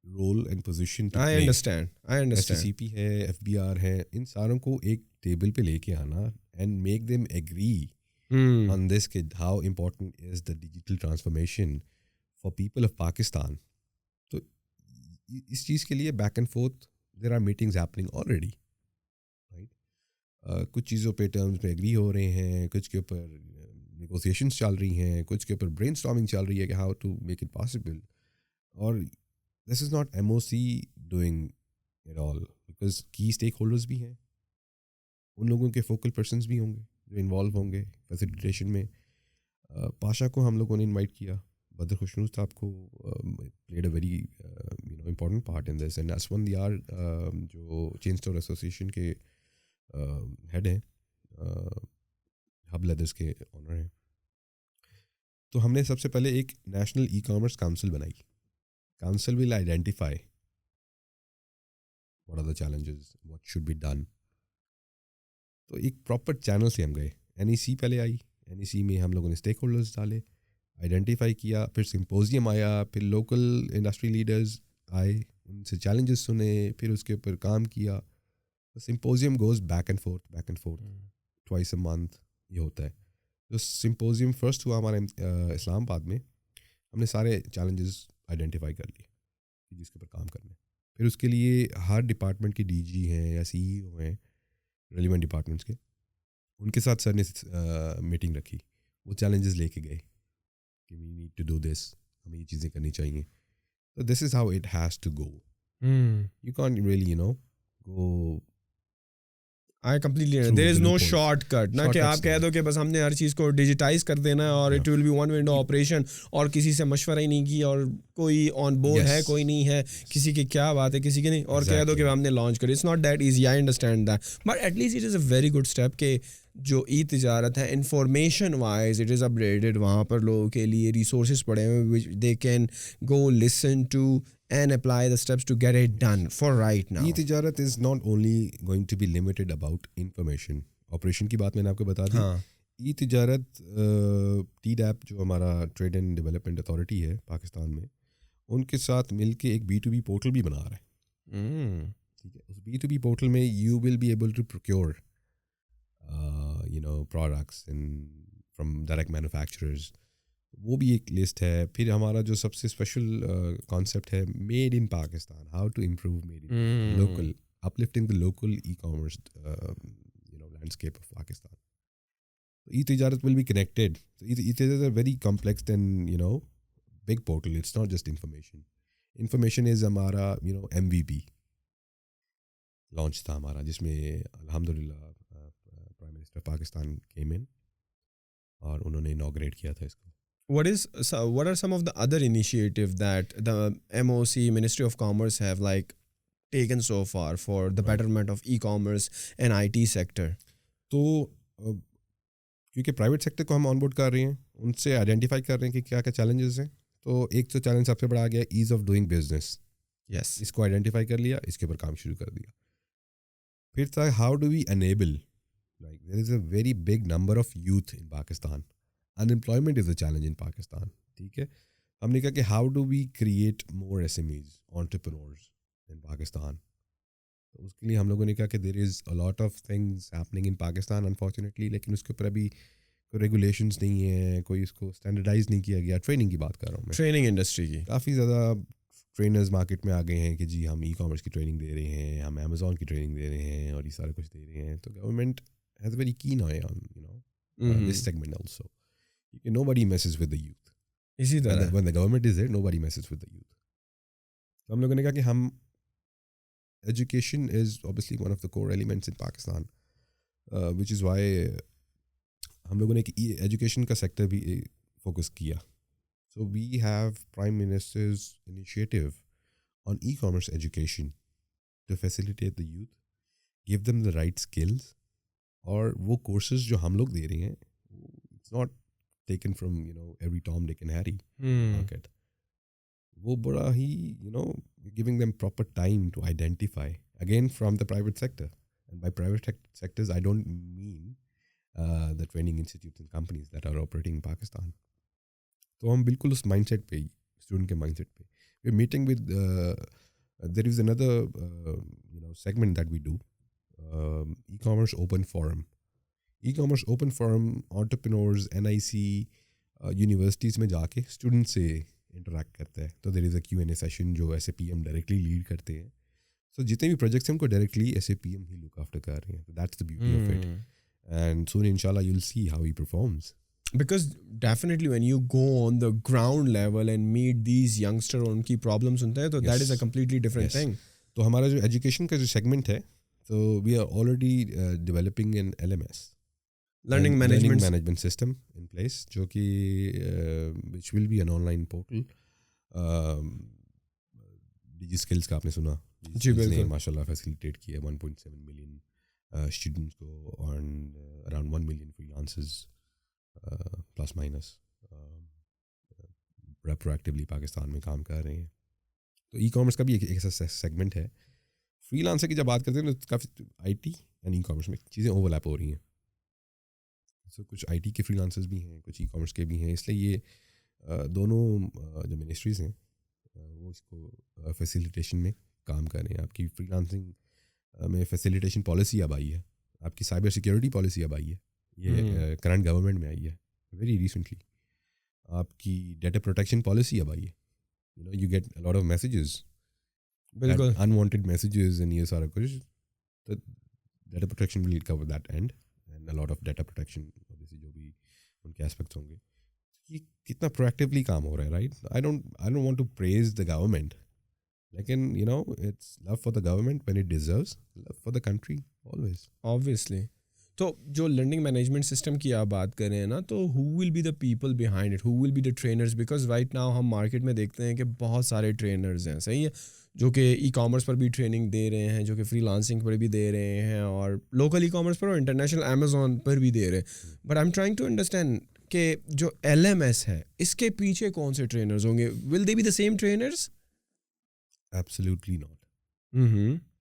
role and position. I understand. S C P ہے, ایف بی آر ہے, ان ساروں کو ایک ٹیبل پہ لے کے آنا and make them agree on this کہ how important is the digital transformation for people of Pakistan. تو اس چیز کے لیے back and forth there are meetings happening already, right? کچھ چیزوں پہ ٹرمز پہ ایگری ہو رہے ہیں, کچھ کے اوپر نیگوسیشنس چل رہی ہیں, کچھ کے اوپر برین اسٹارمنگ چل رہی ہے کہ how to make it possible. اور this is not MOC doing it all because key stakeholders بھی ہیں, ان لوگوں کے فوکل پرسنس بھی ہوں گے جو انوالو ہوں گے فیسیلیٹیشن میں. پاشا کو ہم لوگوں نے انوائٹ کیا, بدر خوشنوز صاحب کو played a very important part in this, and اسون دیار جو چین اسٹور ایسوسیشن کے ہیڈ ہیں, ہب لیدرس کے آنر ہیں. تو ہم نے سب سے پہلے ایک نیشنل ای کامرس کاؤنسل بنائی. Council will identify what are the challenges, what should be done. تو ایک پراپر چینل سے ہم گئے. این ای سی پہلے آئی, این ای سی میں ہم لوگوں نے اسٹیک ہولڈرز ڈالے, آئیڈینٹیفائی کیا, پھر سمپوزیم آیا, پھر لوکل انڈسٹری لیڈرز آئے, ان سے چیلنجز سنے, پھر اس کے اوپر کام کیا. Symposium goes back and forth twice a month یہ ہوتا ہے. جو سمپوزیم فرسٹ ہوا ہمارے اسلام آباد میں, ہم نے سارے چیلنجز آئیڈینٹیفائی کر لیے جس کے اوپر کام کرنا ہے. پھر اس کے لیے ہر ڈپارٹمنٹ کی ڈی جی ہیں یا سی ای او ہیں ریلیونٹ ڈپارٹمنٹس کے, ان کے ساتھ سر نے میٹنگ رکھی, وہ چیلنجز لے کے گئے کہ we need to do this, ہمیں یہ چیزیں کرنی چاہیے. تو this is how it has to go. You can't really go. I completely understand. There is no shortcut نا کہ آپ کہہ دو کہ بس ہم نے ہر چیز کو ڈیجیٹائز کر دینا ہے اور it will be one window operation, اور کسی سے مشورہ ہی نہیں کیا, اور کوئی آن بورڈ ہے کوئی نہیں ہے, کسی کی کیا بات ہے کسی کی نہیں, اور کہہ دو کہ ہم نے لانچ کری. It's not that easy, I understand that, but at least it is a very good step کہ جو ای تجارت ہے information wise it is updated. وہاں پر لوگوں کے لیے ریسورسز پڑے ہوئے which they can go listen to and apply the steps to get it done for right now. E-tijarat is not only going to be limited about information. Operation کی بات میں نے آپ کو بتا دی. E-tijarat TDAP جو ہمارا ٹریڈ اینڈ ڈیولپمنٹ اتھارٹی ہے پاکستان میں, ان کے ساتھ مل کے ایک B2B پورٹل بھی بنا رہا ہے. ٹھیک ہے, اس B2B پورٹل میں you will be able to procure products from direct manufacturers. وہ بھی ایک لسٹ ہے. پھر ہمارا جو سب سے اسپیشل کانسیپٹ ہے made in Pakistan, how to improve made in local, uplifting the local e commerce landscape of Pakistan. E Tijarat will be connected. E Tijarat very complex and big portal. It's not just information is ہمارا MVP launch تھا ہمارا, جس میں الحمد للہ prime minister Pakistan came in اور انہوں نے انوگریٹ کیا تھا اس کو. What are some of the other initiatives that the MOC, Ministry of Commerce, have taken so far for the betterment of e-commerce and IT sector? تو کیونکہ پرائیویٹ سیکٹر کو ہم آن بورڈ کر رہے ہیں, ان سے آئیڈینٹیفائی کر رہے ہیں کہ کیا کیا چیلنجز ہیں. تو ایک تو چیلنج سب سے بڑا آ گیا ایز آف ڈوئنگ بزنس. یس, اس کو آئیڈینٹیفائی کر لیا, اس کے اوپر کام شروع کر دیا. پھر تھا how do we enable, there is a very big number of youth in Pakistan. Unemployment is a challenge in Pakistan. ٹھیک ہے, ہم نے کہا کہ how do we create more SMEs, entrepreneurs in Pakistan. تو اس کے لیے ہم لوگوں نے کہا کہ there is a lot of things happening in Pakistan unfortunately, لیکن اس کے اوپر ابھی کوئی ریگولیشنس نہیں ہیں, کوئی اس کو اسٹینڈرڈائز نہیں کیا گیا. ٹریننگ کی بات کر رہا ہوں میں, ٹریننگ انڈسٹری کی کافی زیادہ ٹرینرز مارکیٹ میں آ گئے ہیں کہ جی ہم ای کامرس کی ٹریننگ دے رہے ہیں, ہم امیزون کی ٹریننگ دے رہے ہیں, اور یہ سارا کچھ دے رہے ہیں. تو government has a very can I on this segment also. Nobody messes with the youth. اسی طرح when the government is there, nobody messes with the youth. تو ہم لوگوں نے کہا کہ ہم education is obviously one of the core elements in Pakistan, which is why ہم لوگوں نے ایجوکیشن کا سیکٹر بھی فوکس کیا. So we have prime minister's initiative on e commerce education to facilitate the youth, give them the right skills. اور وہ courses جو ہم لوگ دے رہے ہیں it's not taken from every Tom Dick and Harry market. وہ بڑا ہی giving them proper time to identify again from the private sector. And by private sectors I don't mean the training institutes and companies that are operating in Pakistan. تو ہم بالکل اس mindset پہ ہی, student کے mindset پہ. We are meeting with, there is اندر segment that we do, e-commerce open forum. E-commerce open forum entrepreneurs, NIC, universities میں جا کے اسٹوڈنٹ سے انٹریکٹ کرتا ہے. تو there is a Q&A session جو S A P M directly lead کرتے ہیں. سو جتنے بھی پروجیکٹس ہیں ان کو directly S A P M ہی لک آفٹر کر رہے ہیں. That's the beauty of it. And soon, inshallah, you'll see how he performs. Because definitely when you go on the ground level and meet these youngsters اور ان کی problems سنتے ہیں تو that is a completely different thing. تو ہمارا جو education کا جو سیگمنٹ ہے, تو we are already developing an LMS, learning management system in place, جو کہ which will be an online portal. Digi skills کا آپ نے سنا, جی بالکل, ماشاء اللہ فیسیلیٹیٹ کیا 1.7 million students کو on around 1 million freelancers plus minus proactively Pakistan میں کام کر رہے ہیں. تو ای کامرس کا بھی ایک ایسا سیگمنٹ ہے. فری لانسر کی جب بات کرتے ہیں تو کافی I T and e commerce میں چیزیں اوور لیپ ہو رہی ہیں. سو کچھ آئی ٹی کے فری لانسرز بھی ہیں, کچھ ای کامرس کے بھی ہیں. اس لیے یہ دونوں جو منسٹریز ہیں وہ اس کو فیسیلیٹیشن میں کام کر رہے ہیں. آپ کی فری لانسنگ میں فیسیلیٹیشن پالیسی اب آئی ہے, آپ کی سائبر سیکورٹی پالیسی اب آئی ہے, یہ کرنٹ گورنمنٹ میں آئی ہے ویری ریسنٹلی. آپ کی ڈیٹا پروٹیکشن پالیسی اب آئی ہے. You get a lot of messages, بالکل انوانٹیڈ میسیجز اینڈ یہ سارا کچھ. تو data protection will cover that and and a lot of data protection جو بھی ان کے اسپیکٹس ہوں گے. یہ کتنا پرویکٹیولی کام ہو رہا ہے, right. I don't want to praise the government, لیکن it's love for the government when it deserves, love for the country always. Obviously. تو جو لرننگ مینجمنٹ سسٹم کی آپ بات کر رہے ہیں نا, تو who will be the people behind it, who will be the trainers, because right now ہم مارکیٹ میں دیکھتے ہیں کہ بہت سارے ٹرینرز ہیں, صحیح ہے, جو کہ ای کامرس پر بھی ٹریننگ دے رہے ہیں, جو کہ فری لانسنگ پر بھی دے رہے ہیں, اور لوکل ای کامرس پر اور انٹرنیشنل امیزون پر بھی دے رہے ہیں. But I am trying to understand کہ جو LMS ہے اس کے پیچھے کون سے ٹرینرز ہوں گے. Will they be the same trainers? Absolutely not.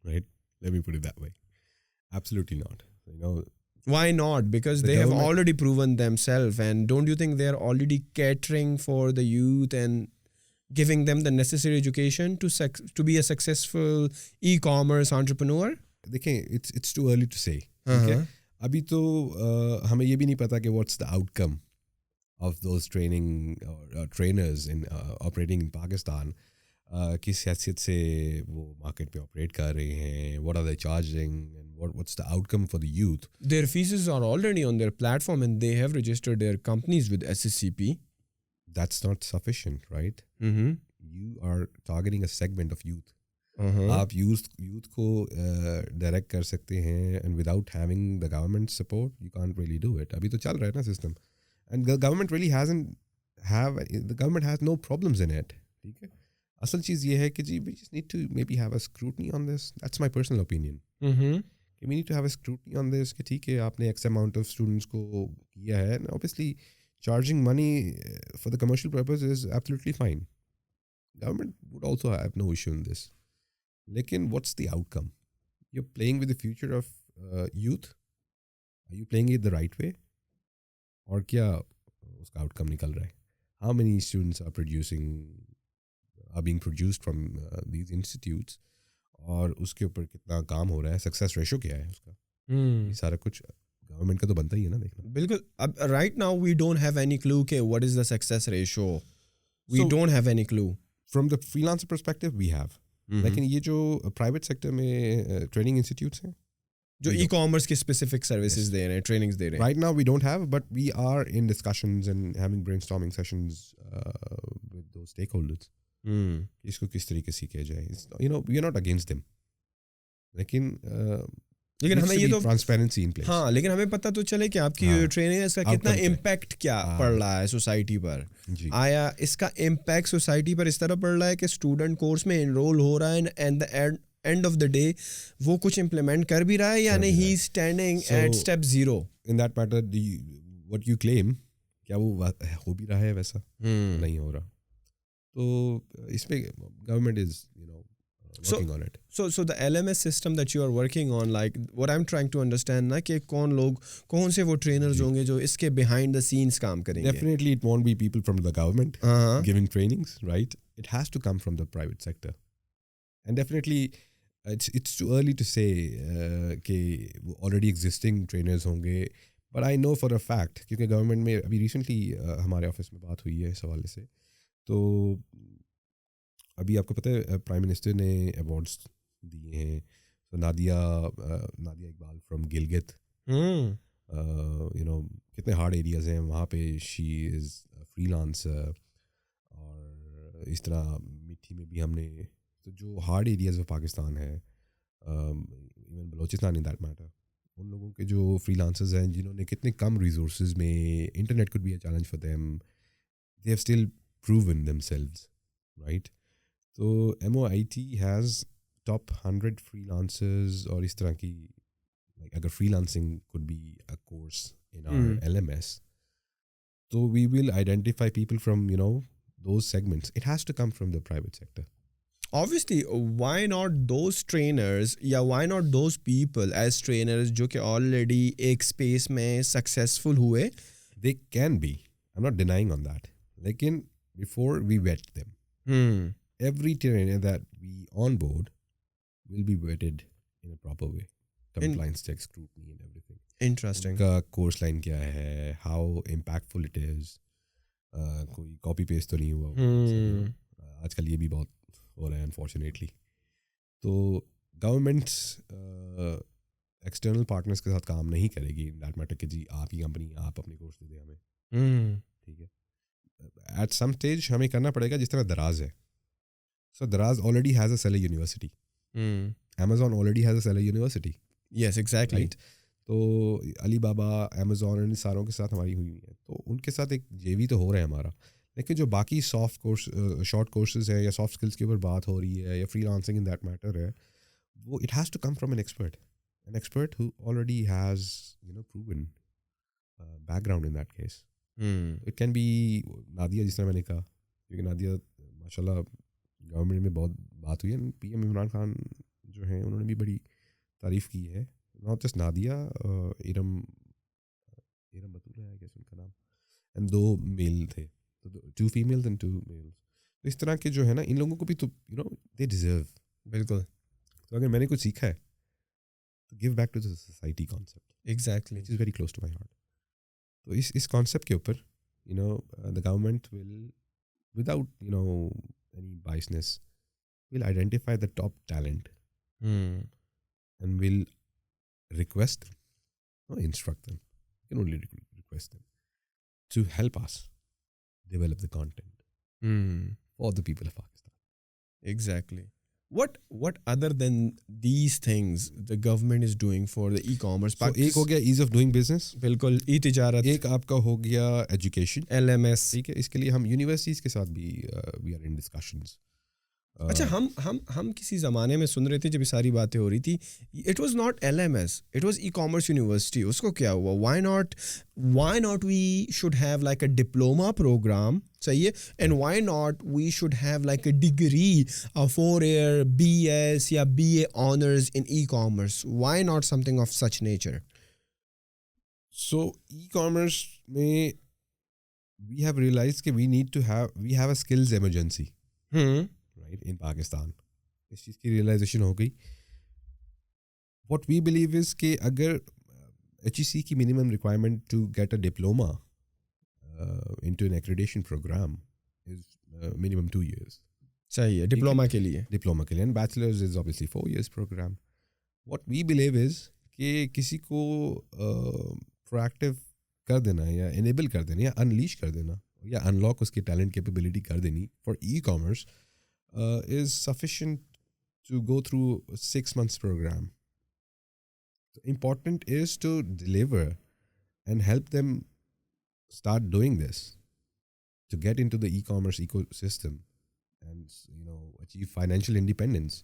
Right? Let me put it that way. Absolutely not. Why not? Because they have already proven themselves, and don't you think they are already catering for the youth and giving them the necessary education to be a successful e-commerce entrepreneur? دیکھیں, it's too early to say. ابھی تو ہمیں یہ بھی نہیں پتا کہ what's the outcome of those training or trainers in operating in Pakistan. کس حیثیت سے وہ مارکیٹ پہ آپریٹ کر رہے ہیں, what are they charging and what's the outcome for the youth. Their fees are already on their platform and they have registered their companies with SSCP. That's not sufficient, right? You are targeting a segment of youth. آپ youth کو direct کر سکتے ہیں, and without having the government support you can't really do it. ابھی تو چل رہا ہے نا system, and the government really the government has no problems in it. ٹھیک ہے, اصل چیز یہ ہے کہ جی we just need to maybe have a scrutiny on this. That's my personal opinion. We need to have a scrutiny on this کہ ٹھیک ہے, آپ نے X amount of students کو کیا ہے, and obviously charging money for the commercial purpose is absolutely fine. Government would also have no issue in this. لیکن what's the outcome? You're playing with the future of youth. Are you playing it the right way? اور کیا اس کا outcome نکل رہا ہے? How many students are being produced from these institutes, اور اس کے اوپر کتنا کام ہو رہا ہے, سکسیس ریشو کیا ہے اس کا, یہ سارا کچھ گورنمنٹ کا تو بنتا ہی ہے نا دیکھنا. بالکل. اب right now we don't have any clue کہ what is the success ratio. We don't have any clue from the freelancer perspective. We have, لیکن یہ جو پرائیویٹ سیکٹر میں ٹریننگ انسٹیٹیوٹس ہیں جو ای کامرس کے اسپیسیفک سروسز دے رہے ہیں, ٹریننگز دے رہے ہیں, right now we don't have, but we are in discussions and having brainstorming sessions with those stake holders. اس کو کس طریقے سے کیا جائے. We are not against them, لیکن لیکن ہمیں یہ تو ٹرانسپیرنسی ان پلیس. ہاں لیکن ہمیں پتہ تو چلے کہ آپ کی جو ٹریننگ ہے اس کا کتنا امپیکٹ کیا پڑ رہا ہے سوسائٹی پر. آیا اس کا امپیکٹ سوسائٹی پر اس طرح پڑ رہا ہے کہ اسٹوڈنٹ کورس میں انرول ہو رہا ہے and the end of the day وہ کچھ امپلیمنٹ کر بھی رہا ہے یا نہیں, he is standing at step zero. In that matter what you claim, کیا وہ ہو بھی رہا ہے ویسا؟ نہیں ہو رہا. تو اس پہ government is working on it. So the LMS system that you are working on, like what I'm trying to understand نا کہ کون سے وہ ٹرینرز ہوں گے جو اس کے behind the scenes کام کریں گے. Definitely it won't be people from the government giving trainings, right? It has to come from the private sector. And definitely it's too early to say کہ already existing trainers ہوں گے. But I know for a fact کیونکہ government میں ابھی recently ہمارے office میں بات ہوئی ہے اس حوالے سے. تو ابھی آپ کو پتہ ہے پرائم منسٹر نے ایوارڈس دیے ہیں. نادیہ اقبال فرام گلگت, کتنے ہارڈ ایریاز ہیں وہاں پہ, شی از فری لانسر. اور اس طرح میٹھی میں بھی ہم نے, تو جو ہارڈ ایریاز آف پاکستان ہے, even Balochistan in that matter, ان لوگوں کے جو فری لانسرز ہیں جنہوں نے کتنے کم ریسورسز میں, internet could be a challenge for them, they have still proven themselves, right. تو MOIT has top 100 freelancers اور اس طرح کی, اگر free lancing could be a course in our LMS, so we will identify people from those segments. It has to come from the private sector. Obviously, why not those trainers یا why not those people as trainers جو کہ already ایک space میں successful ہوئے? They can be. I'm not denying on that. لیکن before we vet them. Every trainer that we onboard will be vetted in a proper way. Compliance checks, scrutiny and everything. Interesting. ان کا course line کیا ہے, how impactful it is, کوئی copy paste تو نہیں ہوا. آج کل یہ بھی بہت ہو رہا ہے unfortunately. تو گورنمنٹس ایکسٹرنل پارٹنرس کے ساتھ کام نہیں کرے گی in that matter کہ جی آپ کی کمپنی آپ اپنے کورس دے دیں ہمیں. ٹھیک ہے, at some stage ہمیں کرنا پڑے گا جس طرح دراز ہے. So Daraz already has a seller university. Amazon already has a seller university. Yes, exactly. Right? تو علی بابا, Amazon ان ساروں کے ساتھ ہماری ہوئی ہے, تو ان کے ساتھ ایک JV تو ہو رہا ہے ہمارا. لیکن جو باقی سافٹ کورس, شارٹ کورسز ہیں یا سافٹ اسکلس کے اوپر بات ہو رہی ہے یا freelancing in that matter ہے, وہ it has to come from an expert who already has proven background in that case. It can be Nadia, جس طرح میں نے کہا, کیونکہ نادیہ ماشاء اللہ گورنمنٹ میں بہت بات ہوئی ہے. PM عمران خان جو ہیں انہوں نے بھی بڑی تعریف کی ہے. ناٹ جسٹ نادیہ, ارم بطول ہے کیسے ان کا نام, اینڈ 2 میل تھے, 2 فیمیلز اینڈ 2 میلز. تو اس طرح کے جو ہے نا, ان لوگوں کو بھی تو دے ڈیزرو. بالکل. تو اگر میں نے کچھ سیکھا ہے تو give back to the society concept. Exactly, which is very close to my heart. تو اس کانسیپٹ کے اوپر the government will without any biasness will identify the top talent and will request them, not instruct them, you can only request them to help us develop the content for the people of Pakistan. Exactly. What other than these things the government is doing for the e-commerce? So ایک ہو گیا ease of doing business, بالکل, e-تجارت. ایک آپ کا ہو گیا education, LMS. ٹھیک ہے. اس کے لیے ہم یونیورسٹیز کے ساتھ بھی we are in discussions. اچھا, ہم کسی زمانے میں سن رہے تھے جب یہ ساری باتیں ہو رہی تھی, it was not LMS, it was e-commerce university. اس کو کیا ہوا؟ Why not we should have like a diploma programme, صحیح ہے, and why not we should have like a degree, 4 year BS یا BA honours in e-commerce. Why not something of such nature? So e-commerce میں we have realized کہ we have a skills emergency. Right, in Pakistan. اس چیز کی realization ہو گئی. What we believe is کہ اگر HEC کی minimum requirement to get a diploma into an accreditation program is minimum 2 years. صحیح ہے, ڈپلوما کے لیے. ڈپلوما کے لیے, and bachelor's is obviously 4 years program. What we believe is کہ کسی کو proactive کر دینا یا enable کر دینا یا unleash کر دینا یا unlock اس کی talent capability کر دینی for e-commerce is sufficient to go through a 6 months program. So important is to deliver and help them start doing this, to get into the e-commerce ecosystem and achieve financial independence.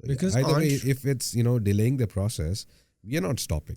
Because either way, if it's delaying the process, we are not stopping.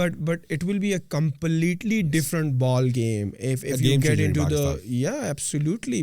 But it will be a completely different ball game if you get into the absolutely.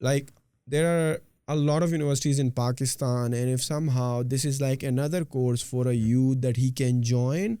like there are a lot of universities in Pakistan, and if somehow this is like another course for a youth that he can join,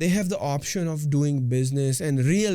they have the option of doing business and real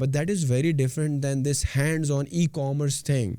but that is very different than this hands on e-commerce thing.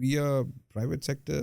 via private sector,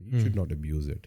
You should not abuse it.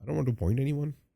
I don't want to point anyone,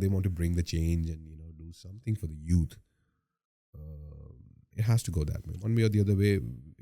they want to bring the change and do something for the youth. It has to go that way, one way or the other way.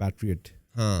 patriot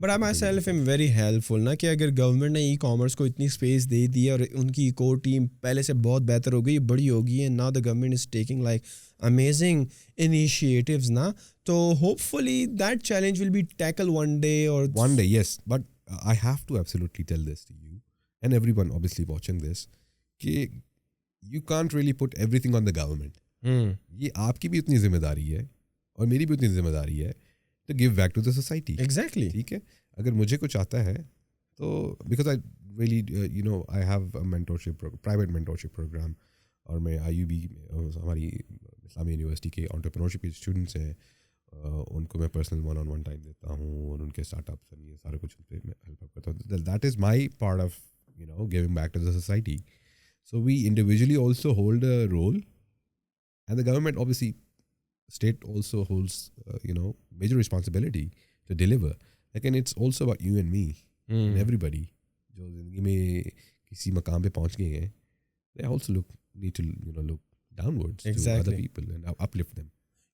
but I myself am very helpful نا کہ اگر government نے e commerce کو اتنی space دے دی ہے اور ان کی core team پہلے سے بہت بہتر ہو گئی, بڑی ہو گئی ہے, نا the government is taking like amazing initiatives نا, تو hopefully that challenge will be tackle one day اور one day, yes, but I have to absolutely tell this to you and everyone obviously watching this کہ you can't really put everything on the government. یہ آپ کی بھی اتنی ذمہ داری ہے اور میری بھی اتنی ذمہ داری ہے to give back to the society. Exactly. ٹھیک ہے, اگر مجھے کچھ آتا ہے تو because I really I have a mentorship private mentorship program, اور میں IUB ہماری اسلامی یونیورسٹی کے انٹرپرینورشپ کے اسٹوڈنٹس ہیں, ان کو میں پرسنل 1-on-1 ٹائم دیتا ہوں اور ان کے اسٹارٹ اپس اور یہ سارا کچھ پہ میں ہیلپ اپ کرتا ہوں. That is my part of giving back to the society. So we individually also hold a role and the government obviously state also holds major responsibility to deliver. لیکن it's also about you and me and everybody جو زندگی میں کسی مقام پہ پہنچ گئے ہیں, they also need to look downwards to other people and uplift them.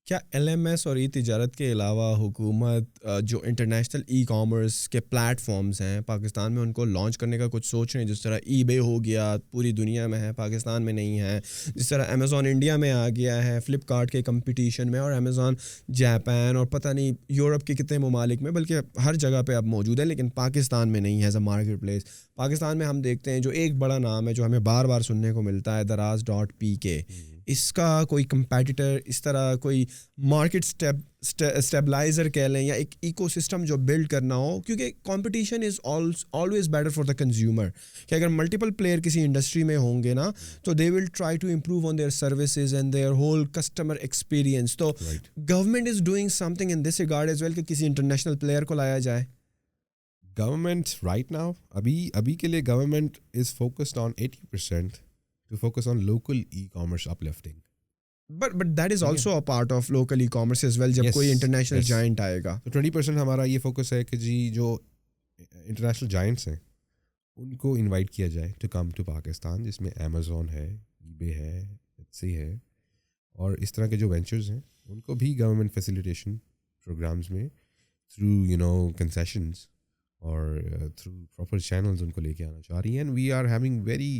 کیا LMS اور ای تجارت کے علاوہ حکومت جو انٹرنیشنل ای کامرس کے پلیٹ فارمز ہیں پاکستان میں ان کو لانچ کرنے کا کچھ سوچ رہے ہیں؟ جس طرح ای بے ہو گیا, پوری دنیا میں ہے, پاکستان میں نہیں ہے. جس طرح امیزون انڈیا میں آ گیا ہے فلپ کارٹ کے کمپٹیشن میں, اور امیزون جاپان اور پتہ نہیں یورپ کے کتنے ممالک میں, بلکہ ہر جگہ پہ اب موجود ہے, لیکن پاکستان میں نہیں ہے as a market place. Pakistan میں ہم دیکھتے ہیں جو ایک بڑا نام ہے جو ہمیں بار بار سننے کو ملتا ہے, Daraz.pk. اس کا کوئی کمپیٹیٹر, اس طرح کوئی مارکیٹ اسٹیبلائزر کہہ لیں یا ایک ایکو سسٹم جو بلڈ کرنا ہو, کیونکہ competition is always better for the consumer. کہ اگر ملٹیپل پلیئر کسی انڈسٹری میں ہوں گے نا تو they will try to improve on their services and their whole customer experience. تو government is doing something in this regard as well کہ کسی انٹرنیشنل پلیئر کو لایا جائے. گورنمنٹ رائٹ ناؤ ابھی کے لیے government is focused on 80% to focus on local e-commerce uplifting. But that is also a part of local e-commerce as well, جب کوئی انٹرنیشنل جائنٹ آئے گا. تو 20% ہمارا یہ فوکس ہے کہ جی جو انٹرنیشنل جائنٹس ہیں ان کو انوائٹ کیا جائے ٹو کم ٹو پاکستان, جس میں امیزون ہے, ای بے ہے, ایٹسی ہے, اور اس طرح کے جو وینچرز ہیں ان کو بھی گورنمنٹ فیسیلیٹیشن پروگرامز میں تھرو کنسیشنز اور تھرو پراپر چینلز ان کو لے کے آنا چاہ رہی ہیں. And we are having very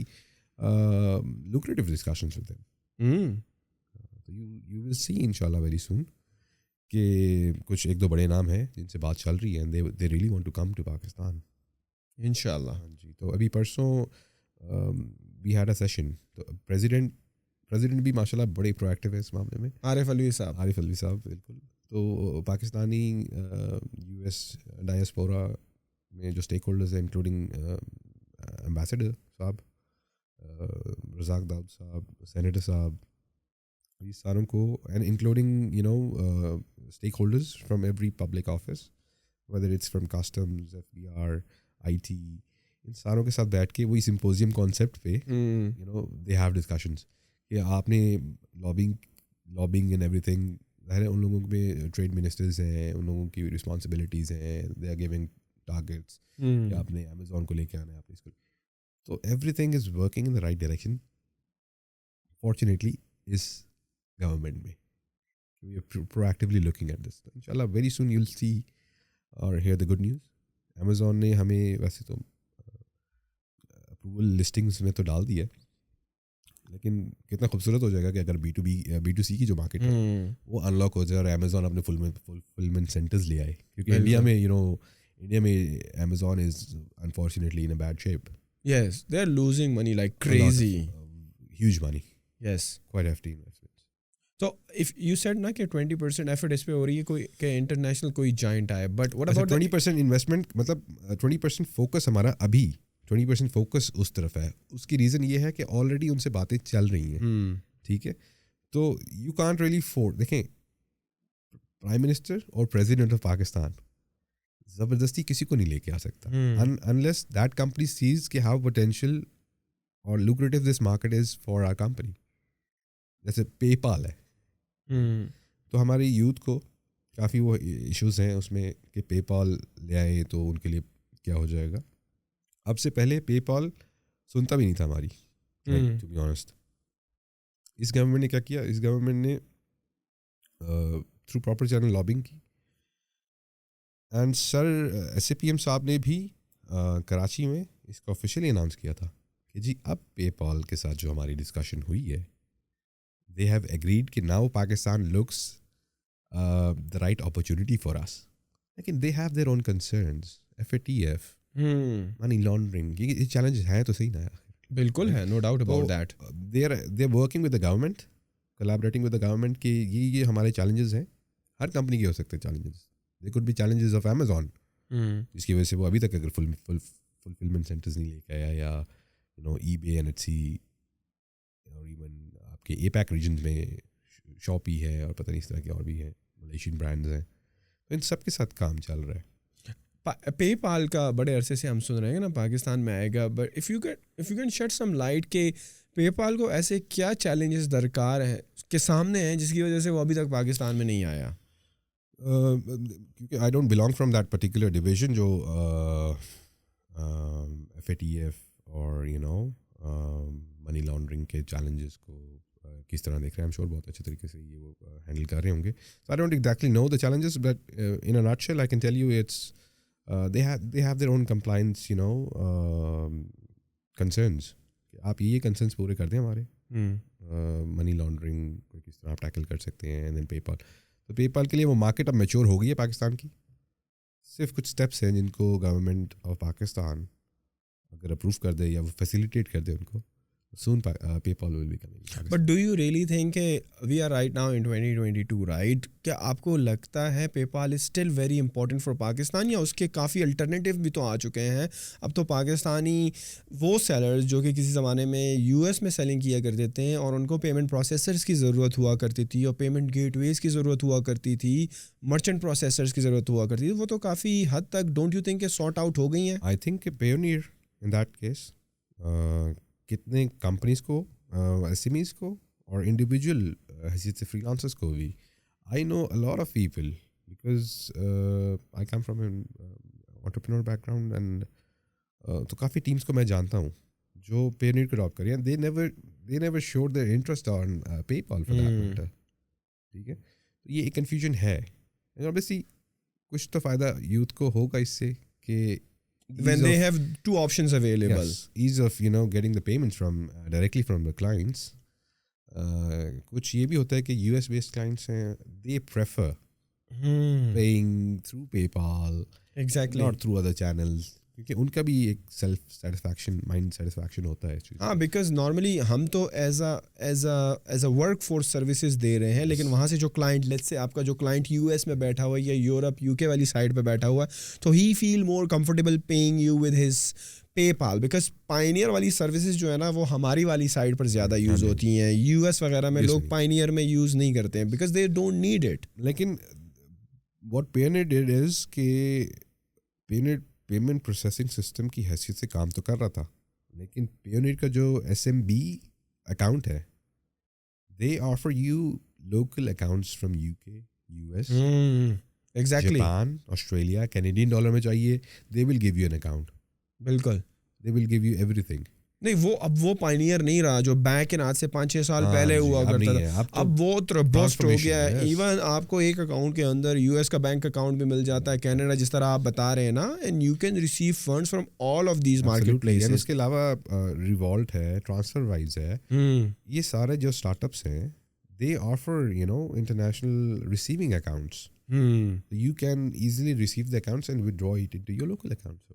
lucrative discussions with them. So you will see inshallah very soon کہ کچھ ایک دو بڑے نام ہیں جن سے بات چل رہی ہے and they really want to come to Pakistan. انشاءاللہ. ہاں جی, تو ابھی پرسوں we had a session, تو president بھی ماشاء اللہ بڑے پرویکٹیو ہے اس معاملے میں. عارف علوی صاحب بالکل. تو پاکستانی US ڈائسپورا میں جو اسٹیک ہولڈرز ہیں انکلوڈنگ ایمبیسڈر صاحب, رزاق داؤد صاحب, سینیٹر صاحب, یہ ساروں کو and including stakeholders from every public office, whether it's from customs, FBR, IT, ان ساروں کے ساتھ بیٹھ کے وہی سمپوزیم کانسیپٹ پہ دے ہیو ڈسکشنز کہ آپ نے لابنگ اینڈ ایوری تھنگ. ظاہر ہے ان لوگوں میں ٹریڈ منسٹرز ہیں, ان لوگوں کی رسپانسبلٹیز ہیں, دے آر گیونگ ٹارگیٹس کہ آپ نے امیزون کو لے کے آنا ہے, آپ نے اس کو. So everything is working in the right direction. Fortunately, is government mein. We are proactively looking at this. Inshallah, very soon you'll see or hear the good news. Amazon نے ہمیں ویسے تو approval listings میں تو ڈال دیا ہے, لیکن کتنا خوبصورت ہو جائے گا کہ اگر B2C کی جو مارکیٹ ہے وہ انلاک ہو جائے اور Amazon اپنے fulfillment centers لے آئے, کیونکہ انڈیا میں Amazon is unfortunately in a bad shape. Yes, they are losing money like crazy. Huge money. Yes. Quite hefty investments. So if you said na کہ 20% effort اس پہ ہو رہی ہے کوئی کہ انٹرنیشنل کوئی جائنٹ آئے, but what about 20% investment مطلب 20% focus ہمارا ابھی 20% فوکس اس طرف ہے. اس کی ریزن یہ ہے کہ آلریڈی ان سے باتیں چل رہی ہیں. ٹھیک ہے, تو یو کانٹ ریئلی فورڈ. دیکھیں پرائم منسٹر اور پریزیڈنٹ آف پاکستان زبردستی کسی کو نہیں لے کے آ سکتا unless that company sees کہ how potential اور lucrative this market is for our company. جیسے پے پال ہے, تو ہماری یوتھ کو کافی وہ ایشوز ہیں اس میں کہ پے پال لے آئے تو ان کے لیے کیا ہو جائے گا. اب سے پہلے پے پال سنتا بھی نہیں تھا ہماری, to be honest. اس گورنمنٹ نے کیا کیا, اس گورنمنٹ نے تھرو پراپر چینل لابنگ کی, and sir S A P M صاحب نے بھی کراچی میں اس کو آفیشیلی اناؤنس کیا تھا کہ جی اب پے پال کے ساتھ جو ہماری ڈسکشن ہوئی ہے دے ہیو ایگریڈ کہ now Pakistan looks the right opportunity for us. لیکن they have their own concerns. F A T F, money laundering, یہ چیلنج ہیں تو صحیح نا. بالکل ہے, no doubt about that. They are working with the government, collaborating with the government کہ یہ ہمارے چیلنجز ہیں. ہر کمپنی کے ہو سکتے ہیں challenges. They could be challenges of Amazon, جس کی وجہ سے وہ ابھی تک اگر فلفلمنٹ سینٹرز نہیں لے کے آیا, یا ای بے اینڈ ایٹ سی, اور ایون آپ کے اے پیک ریجن میں شاپی ہے, اور پتہ نہیں اس طرح کے اور بھی ہیں ملیشین برانڈز ہیں. تو ان سب کے ساتھ کام چل رہا ہے. پے پال کا بڑے عرصے سے ہم سن رہے ہیں نا پاکستان میں آئے گا, but if you can shed some light کہ پے پال کو ایسے کیا چیلنجز درکار ہیں کے سامنے ہیں جس کی وجہ سے وہ ابھی تک پاکستان میں نہیں آیا. کیونکہ I don't belong from that particular division جو ایف اے ٹی ایف اور منی لانڈرنگ کے چیلنجز کو کس طرح دیکھ رہے ہیں. ایم شور بہت اچھے طریقے سے یہ وہ ہینڈل کر رہے ہوں گے. So I don't exactly know the challenges, but in a nutshell I can tell you it's they have their own compliance concerns. آپ یہ کنسرنس پورے کر دیں ہمارے. منی لانڈرنگ کو کس طرح آپ ٹیکل کر سکتے ہیں. اینڈ دین پے پال, تو پے پال کے لیے وہ مارکیٹ اب میچور ہو گئی ہے پاکستان کی. صرف کچھ اسٹیپس ہیں جن کو گورنمنٹ آف پاکستان اگر اپروو کر دے یا وہ فیسیلیٹیٹ کر دے ان کو, soon PayPal will be coming. But do you really think we are right now in 2022, right? کیا آپ کو لگتا ہے PayPal is still very important for Pakistan, یا اس کے کافی الٹرنیٹیو بھی تو آ چکے ہیں؟ اب تو پاکستانی وہ سیلرز جو کہ کسی زمانے میں یو ایس میں سیلنگ کیا کرتے تھے اور ان کو پیمنٹ پروسیسرز کی ضرورت ہوا کرتی تھی اور پیمنٹ گیٹ ویز کی ضرورت ہوا کرتی تھی, مرچنٹ پروسیسرز کی ضرورت ہوا کرتی تھی, وہ تو کافی حد تک ڈونٹ یو تھنک کہ سارٹ آؤٹ ہو گئی ہیں؟ آئی تھنک کہ پیونیئر ان دیٹ کیس کتنے کمپنیز کو, ایس ایم ایز کو, اور انڈیویجول حیثیت سے فری لانسرس کو بھی. I know a lot of people because I come from an entrepreneur background, and تو کافی ٹیمس کو میں جانتا ہوں جو پیونیئر کو اڈاپٹ کری ہیں. They never showed their interest on PayPal for that matter. ٹھیک ہے, تو یہ ایک کنفیوژن ہے. اوبیسلی کچھ تو فائدہ یوتھ کو ہوگا اس سے کہ when they have two options available. Yes, ease of getting the payments from directly from the clients. کچھ یہ بھی ہوتا ہے کہ یو ایس بیسڈ کلائنٹس ہیں, they prefer paying through PayPal, exactly, not through other channels, کیونکہ ان کا بھی ایک سیلف سیٹسفیکشن, مائنڈ سیٹسفیکشن ہوتا ہے. ہاں, بیکاز نارملی ہم تو as a workforce services دے رہے ہیں, لیکن وہاں سے جو کلائنٹ, لیٹس سے آپ کا جو کلائنٹ یو ایس میں بیٹھا ہوا ہے یا یورپ یو کے والی سائڈ پہ بیٹھا ہوا ہے, تو he feel more comfortable paying you with his PayPal, because Payoneer والی سروسز جو ہے نا وہ ہماری والی سائڈ پر زیادہ یوز ہوتی ہیں. یو ایس وغیرہ میں لوگ پائنیئر میں یوز نہیں کرتے ہیں because they don't need it. لیکن واٹ پیونیئر ڈیڈ از کہ پیمنٹ پروسیسنگ سسٹم کی حیثیت سے کام تو کر رہا تھا, لیکن پیونیئر کا جو ایس ایم بی اکاؤنٹ ہے, they offer you local accounts from U K, U S, exactly, Japan, Australia, Canadian dollar میں چاہیے, they will give you an account. بالکل, they will give you everything. نہیں, وہ اب وہ pioneer نہیں رہا جو بینک کے آج سے 5-6 سال پہلے ہوا کرتا تھا. اب وہ روبسٹ ہو گیا ہے. ایون آپ کو ایک اکاؤنٹ کے اندر یو ایس کا بینک اکاؤنٹ بھی مل جاتا ہے, کینیڈا جس طرح آپ بتا رہے ہیں نا, and you can receive funds from all of these marketplaces. اس کے علاوہ ریوالٹ ہے, ٹرانسفر وائز ہے, یہ سارے جو اسٹارٹ اپس ہیں, they offer international receiving accounts. You can easily receive the accounts and ودرا it into your local accounts.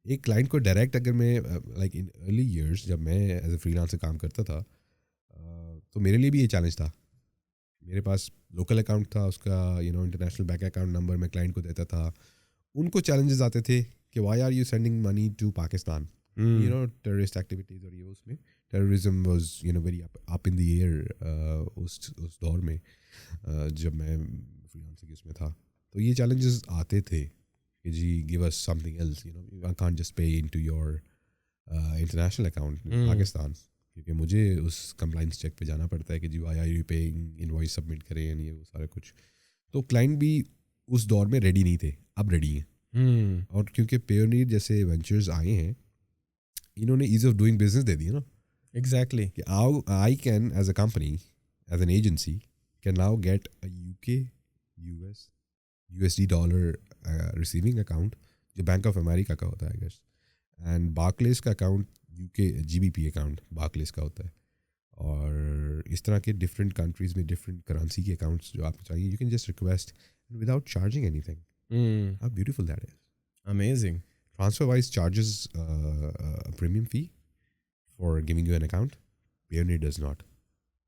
ایک کلائنٹ کو ڈائریکٹ اگر میں لائک ان ارلی ایئرس جب میں ایز اے فری لانسر کام کرتا تھا, تو میرے لیے بھی یہ چیلنج تھا. میرے پاس لوکل اکاؤنٹ تھا, اس کا انٹرنیشنل بینک اکاؤنٹ نمبر میں کلائنٹ کو دیتا تھا. ان کو چیلنجز آتے تھے کہ why are you sending money to Pakistan, terrorist activities, اور یہ اس میں terrorism was very up in the air اس دور میں جب میں فری لانسنگ اس میں تھا. تو یہ چیلنجز آتے تھے کہ جی give us something else, I can't just pay into your international account Pakistan, کیونکہ مجھے اس کمپلائنس چیک پہ جانا پڑتا ہے کہ جی why are you paying, invoice submit کریں, یہ وہ سارا کچھ. تو کلائنٹ بھی اس دور میں ریڈی نہیں تھے, اب ریڈی ہیں. اور کیونکہ پیونیئر جیسے وینچرز آئے ہیں, انہوں نے ایز آف ڈوئنگ بزنس دے دی نا. ایگزیکٹلی, کہ I can as a company, as an agency, can now get a U K, U S, USD dollar receiving account جو بینک آف امریکہ کا ہوتا ہے گیس, اینڈ بارکلیز کا account UK GBP account Barclays کا ہوتا ہے. اور اس طرح کے ڈفرینٹ کنٹریز میں ڈفرینٹ کرنسی کے اکاؤنٹس جو آپ کو چاہیے, you can just request without charging any thing. How beautiful that is. Amazing. TransferWise charges a premium fee for giving you an account. Payoneer does not.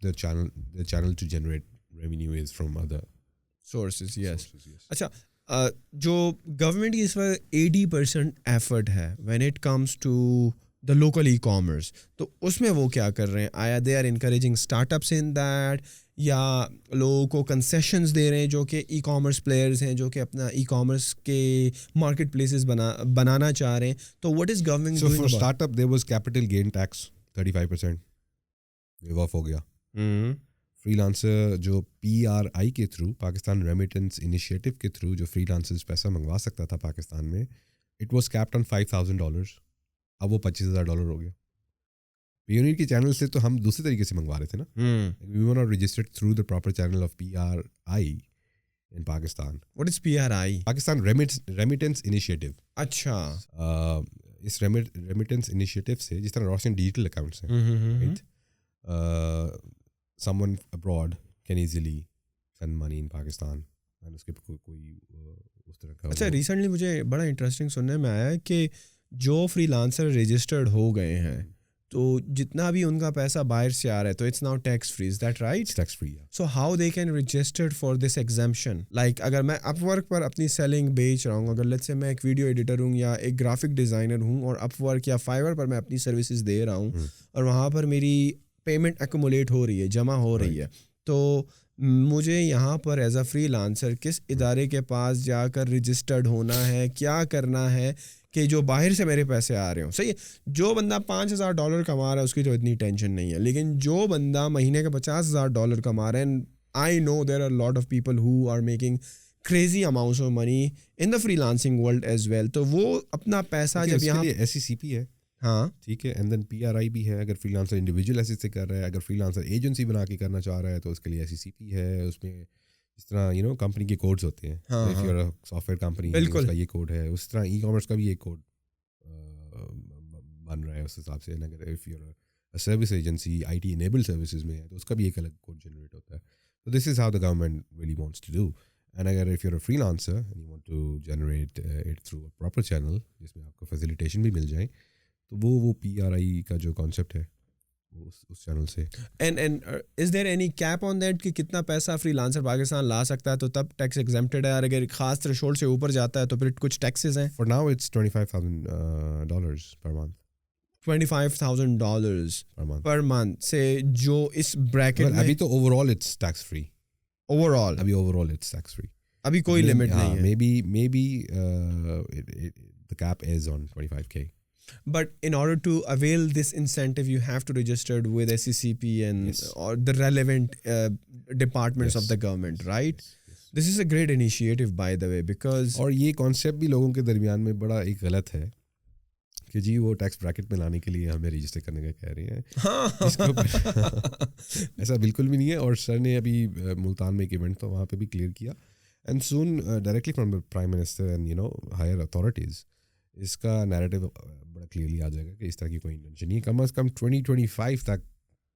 The channel to generate revenue is from other sources. Yes. Yes. اچھا, جو government کی اس وقت 80% effort ہے when it comes to the local e commerce, تو اس میں وہ کیا کر رہے ہیں؟ آیا they are encouraging startups in that, یا لوگوں کو کنسیشنز دے رہے ہیں جو کہ ای کامرس پلیئرز ہیں جو کہ اپنا ای کامرس کے مارکیٹ پلیسز بنانا چاہ رہے ہیں, تو what is government doing? So for startup there was capital gain tax 35% waive off ہو گیا. فری لانسر جو PRI کے تھرو, پاکستان ریمیٹنس انیشیٹو کے تھرو جو فری لانسرز پیسہ منگوا سکتا تھا پاکستان میں, اٹ واز کیپٹ آن $5,000. اب وہ $25,000 ہو گیا. پیونیر کے چینل سے تو ہم دوسرے طریقے سے منگوا رہے تھے نا. We were not registered through the proper channel of PRI in Pakistan. What is PRI؟ Pakistan remittance initiative. اچھا, اس ریمیٹنس انیشیٹو سے جس طرح روشن ڈیجیٹل اکاؤنٹس ہیں, someone abroad can easily send money in Pakistan and اس کے کوئی اس طرح کا. اچھا, ریسنٹلی مجھے بڑا انٹرسٹنگ سننے میں آیا ہے کہ جو فری لانسر رجسٹرڈ ہو گئے ہیں تو جتنا بھی ان کا پیسہ باہر سے آ رہا ہے تو it's now tax free. Is that right? Tax free. So how they can registered for this exemption? Like اگر میں اپ ورک پر اپنی سیلنگ بیچ رہا ہوں, اگر لیٹس سے میں ایک ویڈیو ایڈیٹر ہوں یا ایک گرافک ڈیزائنر ہوں, اور اپ ورک یا فائیور پر میں اپنی سروسز دے رہا ہوں, اور وہاں پر میری پیمنٹ ایکومولیٹ ہو رہی ہے, جمع ہو رہی ہے, تو مجھے یہاں پر ایز اے فری لانسر کس ادارے کے پاس جا کر رجسٹرڈ ہونا ہے, کیا کرنا ہے کہ جو باہر سے میرے پیسے آ رہے ہوں؟ صحیح ہے, جو بندہ $5,000 کما رہا ہے اس کی تو اتنی ٹینشن نہیں ہے, لیکن جو بندہ مہینے کا $50,000 کما رہا ہے, I know there are lot of people who are making crazy amounts of money in the freelancing world as well, تو وہ اپنا پیسہ جب یہاں SECP ہے, ہاں ٹھیک ہے, اینڈ دین PRI بھی ہے. اگر فری لانسر انڈیویجول ایسے سے کر رہا ہے, اگر فری لانسر ایجنسی بنا کے کرنا چاہ رہا ہے تو اس کے لیے SECP ہے. اس میں اس طرح کمپنی کے کوڈز ہوتے ہیں. سافٹ ویئر کمپنی اس کا یہ کوڈ ہے, اس طرح ای کامرس کا بھی ایک کوڈ بن رہا ہے اس حساب سے. اگر if you are service agency IT enabled services میں ہے تو اس کا بھی ایک الگ کوڈ جنریٹ ہوتا ہے. تو this is how the government really wants to do. And اگر if you are a freelancer and you want to generate it through a proper channel جس میں آپ کو فیسیلیٹیشن بھی مل جائیں, تو وہ PRI کا جو کانسیپٹ ہے وہ اس چینل سے. And is there any keep on that کہ کتنا پیسہ فری لانسر پاکستان لا سکتا ہے تو تب ٹیکس ایگزمپٹڈ ہے, اور اگر خاص تھریشولڈ سے اوپر جاتا ہے تو پھر کچھ ٹیکسز ہیں؟ For now it's $25,000 per month. $25,000 per month سے جو اس بریکٹ میں ابھی تو overall it's tax free. Overall it's tax free. ابھی کوئی لمٹ نہیں ہے. Maybe the cap is on 25K. But in order to avail this incentive, you have to register with SECP and or the relevant departments of the government, right? Yes. This is a great initiative, by the way, because اور یہ concept بھی لوگوں کے درمیان میں بڑا ایک غلط ہے کہ جی وہ ٹیکس بریکٹ میں لانے کے لیے ہمیں رجسٹر کرنے کا کہہ رہے ہیں. ایسا بالکل بھی نہیں ہے. اور سر نے ابھی ملتان میں ایک ایونٹ تھا, وہاں پہ بھی کلیئر کیا, and soon directly from the prime minister and higher authorities اس کا نیریٹو بڑا کلیئرلی آ جائے گا کہ اس طرح کی کوئی انٹینشن نہیں. کم از کم 2025 تک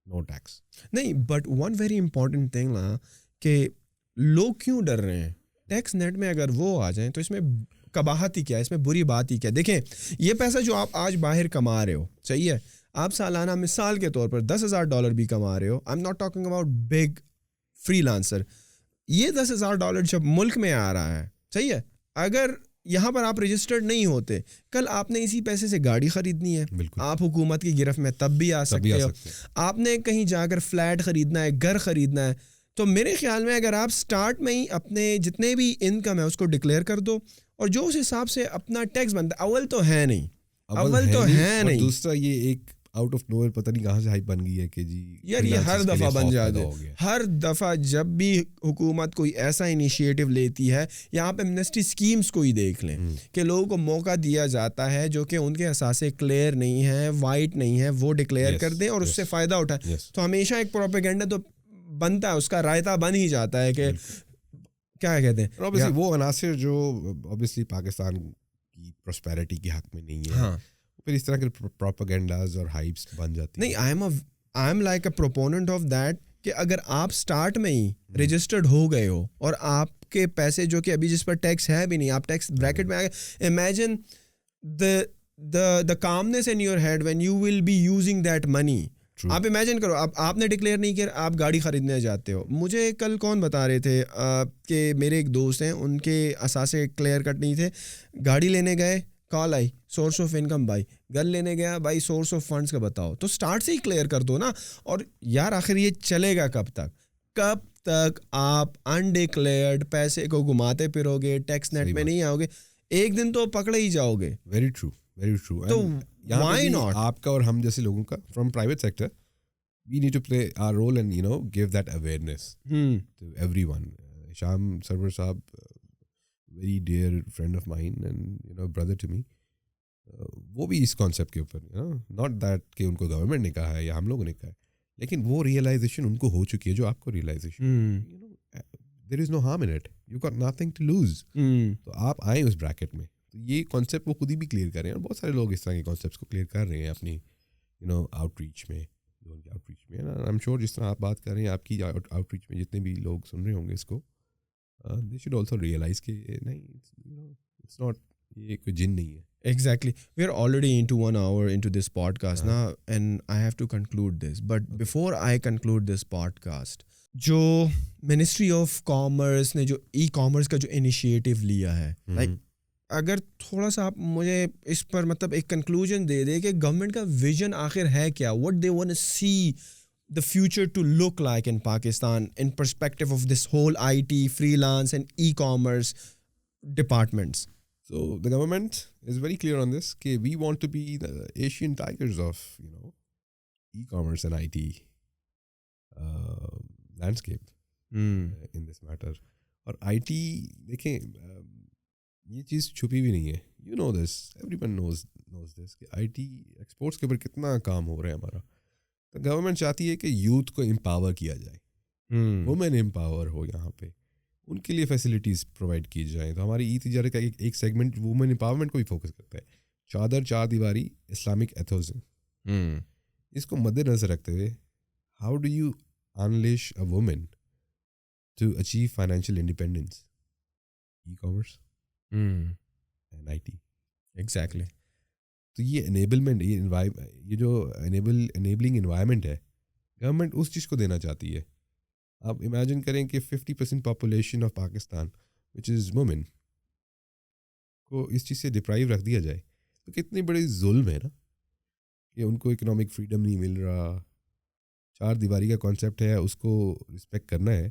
نو ٹیکس نہیں. But one very important thing نا کہ لوگ کیوں ڈر رہے ہیں ٹیکس نیٹ میں؟ اگر وہ آ جائیں تو اس میں قباحت ہی کیا ہے, اس میں بری بات ہی کیا؟ دیکھیں, یہ پیسہ جو آپ آج باہر کما رہے ہو, صحیح ہے, آپ سالانہ مثال کے طور پر $10,000 بھی کما رہے ہو. I am not talking about big freelancer. یہ $10,000 جب ملک میں آ رہا ہے, صحیح ہے, اگر یہاں پر آپ رجسٹرڈ نہیں ہوتے, کل آپ نے اسی پیسے سے گاڑی خریدنی ہے, آپ حکومت کی گرفت میں تب بھی آ سکتے ہو. آپ نے کہیں جا کر فلیٹ خریدنا ہے, گھر خریدنا ہے, تو میرے خیال میں اگر آپ سٹارٹ میں ہی اپنے جتنے بھی انکم ہے اس کو ڈکلیئر کر دو, اور جو اس حساب سے اپنا ٹیکس بنتا ہے. اول تو ہے نہیں, دوسرا یہ ایک آؤٹ آف نوئر پتہ نہیں کہاں سے ہائپ بن گئی ہے کہ جی یار یہ ہر دفعہ بن جاتا ہے. ہر دفعہ جب بھی حکومت کوئی ایسا انیشیٹو لیتی ہے, یہاں پہ امنسٹی اسکیمز کو ہی دیکھ لیں کہ لوگوں کو موقع دیا جاتا ہے جو کہ ان کے اثاثے کلیئر نہیں ہیں, وائٹ نہیں ہے, وہ ڈکلیئر کر دیں اور اس سے فائدہ اٹھائیں. تو ہمیشہ ایک پروپیگنڈا تو بنتا ہے, اس کا رائتا بن ہی جاتا ہے کہ کیا کہتے ہیں obviously وہ عناصر جو obviously پاکستان کی پراسپیرٹی کے حق میں نہیں ہے, ہاں پھر اس طرح کے پروپیگنڈاز اور ہائپس بن جاتی ہیں. نہیں, I am like a proponent of that کہ اگر آپ سٹارٹ میں ہی رجسٹرڈ ہو گئے ہو اور آپ کے پیسے جو کہ ابھی جس پر ٹیکس ہے بھی نہیں, آپ ٹیکس بریکٹ میں آ گئے, imagine the calmness in your head when you will be using that money. آپ امیجن کرو, آپ نے ڈکلیئر نہیں کیا, آپ گاڑی خریدنے جاتے ہو. مجھے کل کون بتا رہے تھے کہ میرے ایک دوست ہیں, ان کے اثاثے کلیئر کٹ نہیں تھے, گاڑی لینے گئے, کال آئی سورس آف انکم بھائی, گھر لینے گیا بھائی سورس آف فنڈس کا بتاؤ. تو سٹارٹ سے ہی کلیئر کر دو نا. اور یار آخر یہ چلے گا کب تک آپ انڈکلیئرڈ پیسے کو گھماتے پھرو گے, ٹیکس نیٹ میں نہیں آؤ گے, ایک دن تو پکڑے ہی جاؤ گے. Very true, very true. تو why not? آپ کا اور ہم جیسے لوگوں کا from private sector, we need to play our role and give that awareness to everyone. Sham Sarwar Saab, very dear friend of mine and brother to me, وہ بھی اس کانسیپٹ کے اوپر not that کہ ان کو گورنمنٹ نے کہا ہے یا ہم لوگوں نے کہا ہے, لیکن وہ ریئلائزیشن ان کو ہو چکی ہے جو آپ کو realization, there is no harm in it, you got nothing to lose. تو آپ آئیں اس بریکٹ میں, تو یہ کانسیپٹ وہ خود ہی بھی کلیئر کر رہے ہیں, اور بہت سارے لوگ اس طرح کے کانسیپٹس کو کلیئر کر رہے ہیں اپنی آؤٹ ریچ میں. آؤٹ ریچ میں آئی ایم شیور جس طرح آپ بات کر رہے ہیں, آپ کی آؤٹ ریچ میں جتنے بھی لوگ سن رہے ہوں گے اس کو, دے شوڈ آلسو ریئلائز کہ نہیں, اٹس ناٹ, یہ کوئی جن نہیں ہے. Exactly. We are already into 1 hour into this podcast now, and I have to conclude this. But before I conclude this podcast, جو منسٹری آف کامرس نے جو ای کامرس کا جو انیشیٹو لیا ہے, لائک اگر تھوڑا سا آپ مجھے اس پر مطلب ایک کنکلوژن دے دے کہ گورنمنٹ کا ویژن آخر ہے کیا, what they want to see the future to look like in Pakistan in perspective of this whole IT, freelance and e-commerce departments. So the government is very clear on this کہ we want to be the Asian tigers of e-commerce and IT landscape in this matter. اور IT دیکھیں, یہ چیز چھپی بھی نہیں ہے, you know this, everyone knows this کہ IT ایکسپورٹس کے اوپر کتنا کام ہو رہا ہے ہمارا. تو گورنمنٹ چاہتی ہے کہ یوتھ کو امپاور کیا جائے, وومن امپاور ہو, یہاں پہ ان کے لیے فیسلٹیز پرووائڈ کی جائیں. تو ہماری ای تجارت کا ایک سیگمنٹ وومن امپاورمنٹ کو بھی فوکس کرتا ہے. چار دیواری اسلامک ایتھوزم, اس کو مد نظر رکھتے ہوئے how do you unleash a woman to achieve financial independence, e commerce and I T. Exactly. تو یہ انیبلمنٹ, یہ جو انیبلنگ انوائرمنٹ ہے, گورنمنٹ اس چیز کو دینا چاہتی ہے. آپ امیجن کریں کہ 50% population of Pakistan which is women کو اس چیز سے ڈپرائیو رکھ دیا جائے, تو کتنی بڑی ظلم ہے نا, کہ ان کو اکنامک فریڈم نہیں مل رہا. چار دیواری کا کانسیپٹ ہے, اس کو رسپیکٹ کرنا ہے.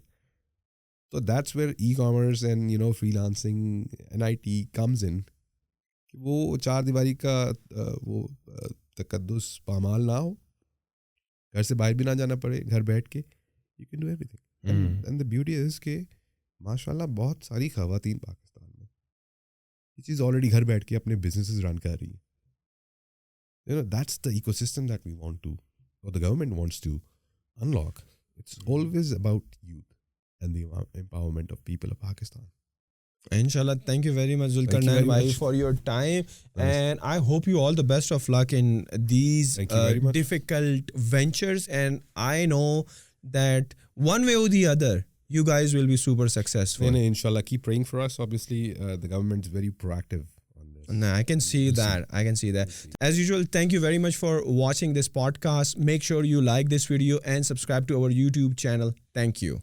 تو that's where e commerce and freelancing and I T comes in, کہ وہ چار دیواری کا وہ تقدس پامال نہ ہو, گھر سے باہر بھی نہ جانا پڑے, گھر بیٹھ کے you can do everything. And the beauty is کہ ماشاء اللہ بہت ساری خواتین پاکستان میں یہ چیز آلریڈی گھر بیٹھ کے اپنے بزنسز رن کر رہی ہیں. That's the ecosystem that we want to, or the government wants to unlock. It's always about youth and the empowerment of people of Pakistan. Inshallah, thank you very much Zulkarnain bhai for your time, and I hope you all the best of luck in these difficult ventures, and I know that one way or the other you guys will be super successful. And inshallah keep praying for us. Obviously the government is very proactive on this. No, I can see that. As usual, thank you very much for watching this podcast. Make sure you like this video and subscribe to our YouTube channel. Thank you.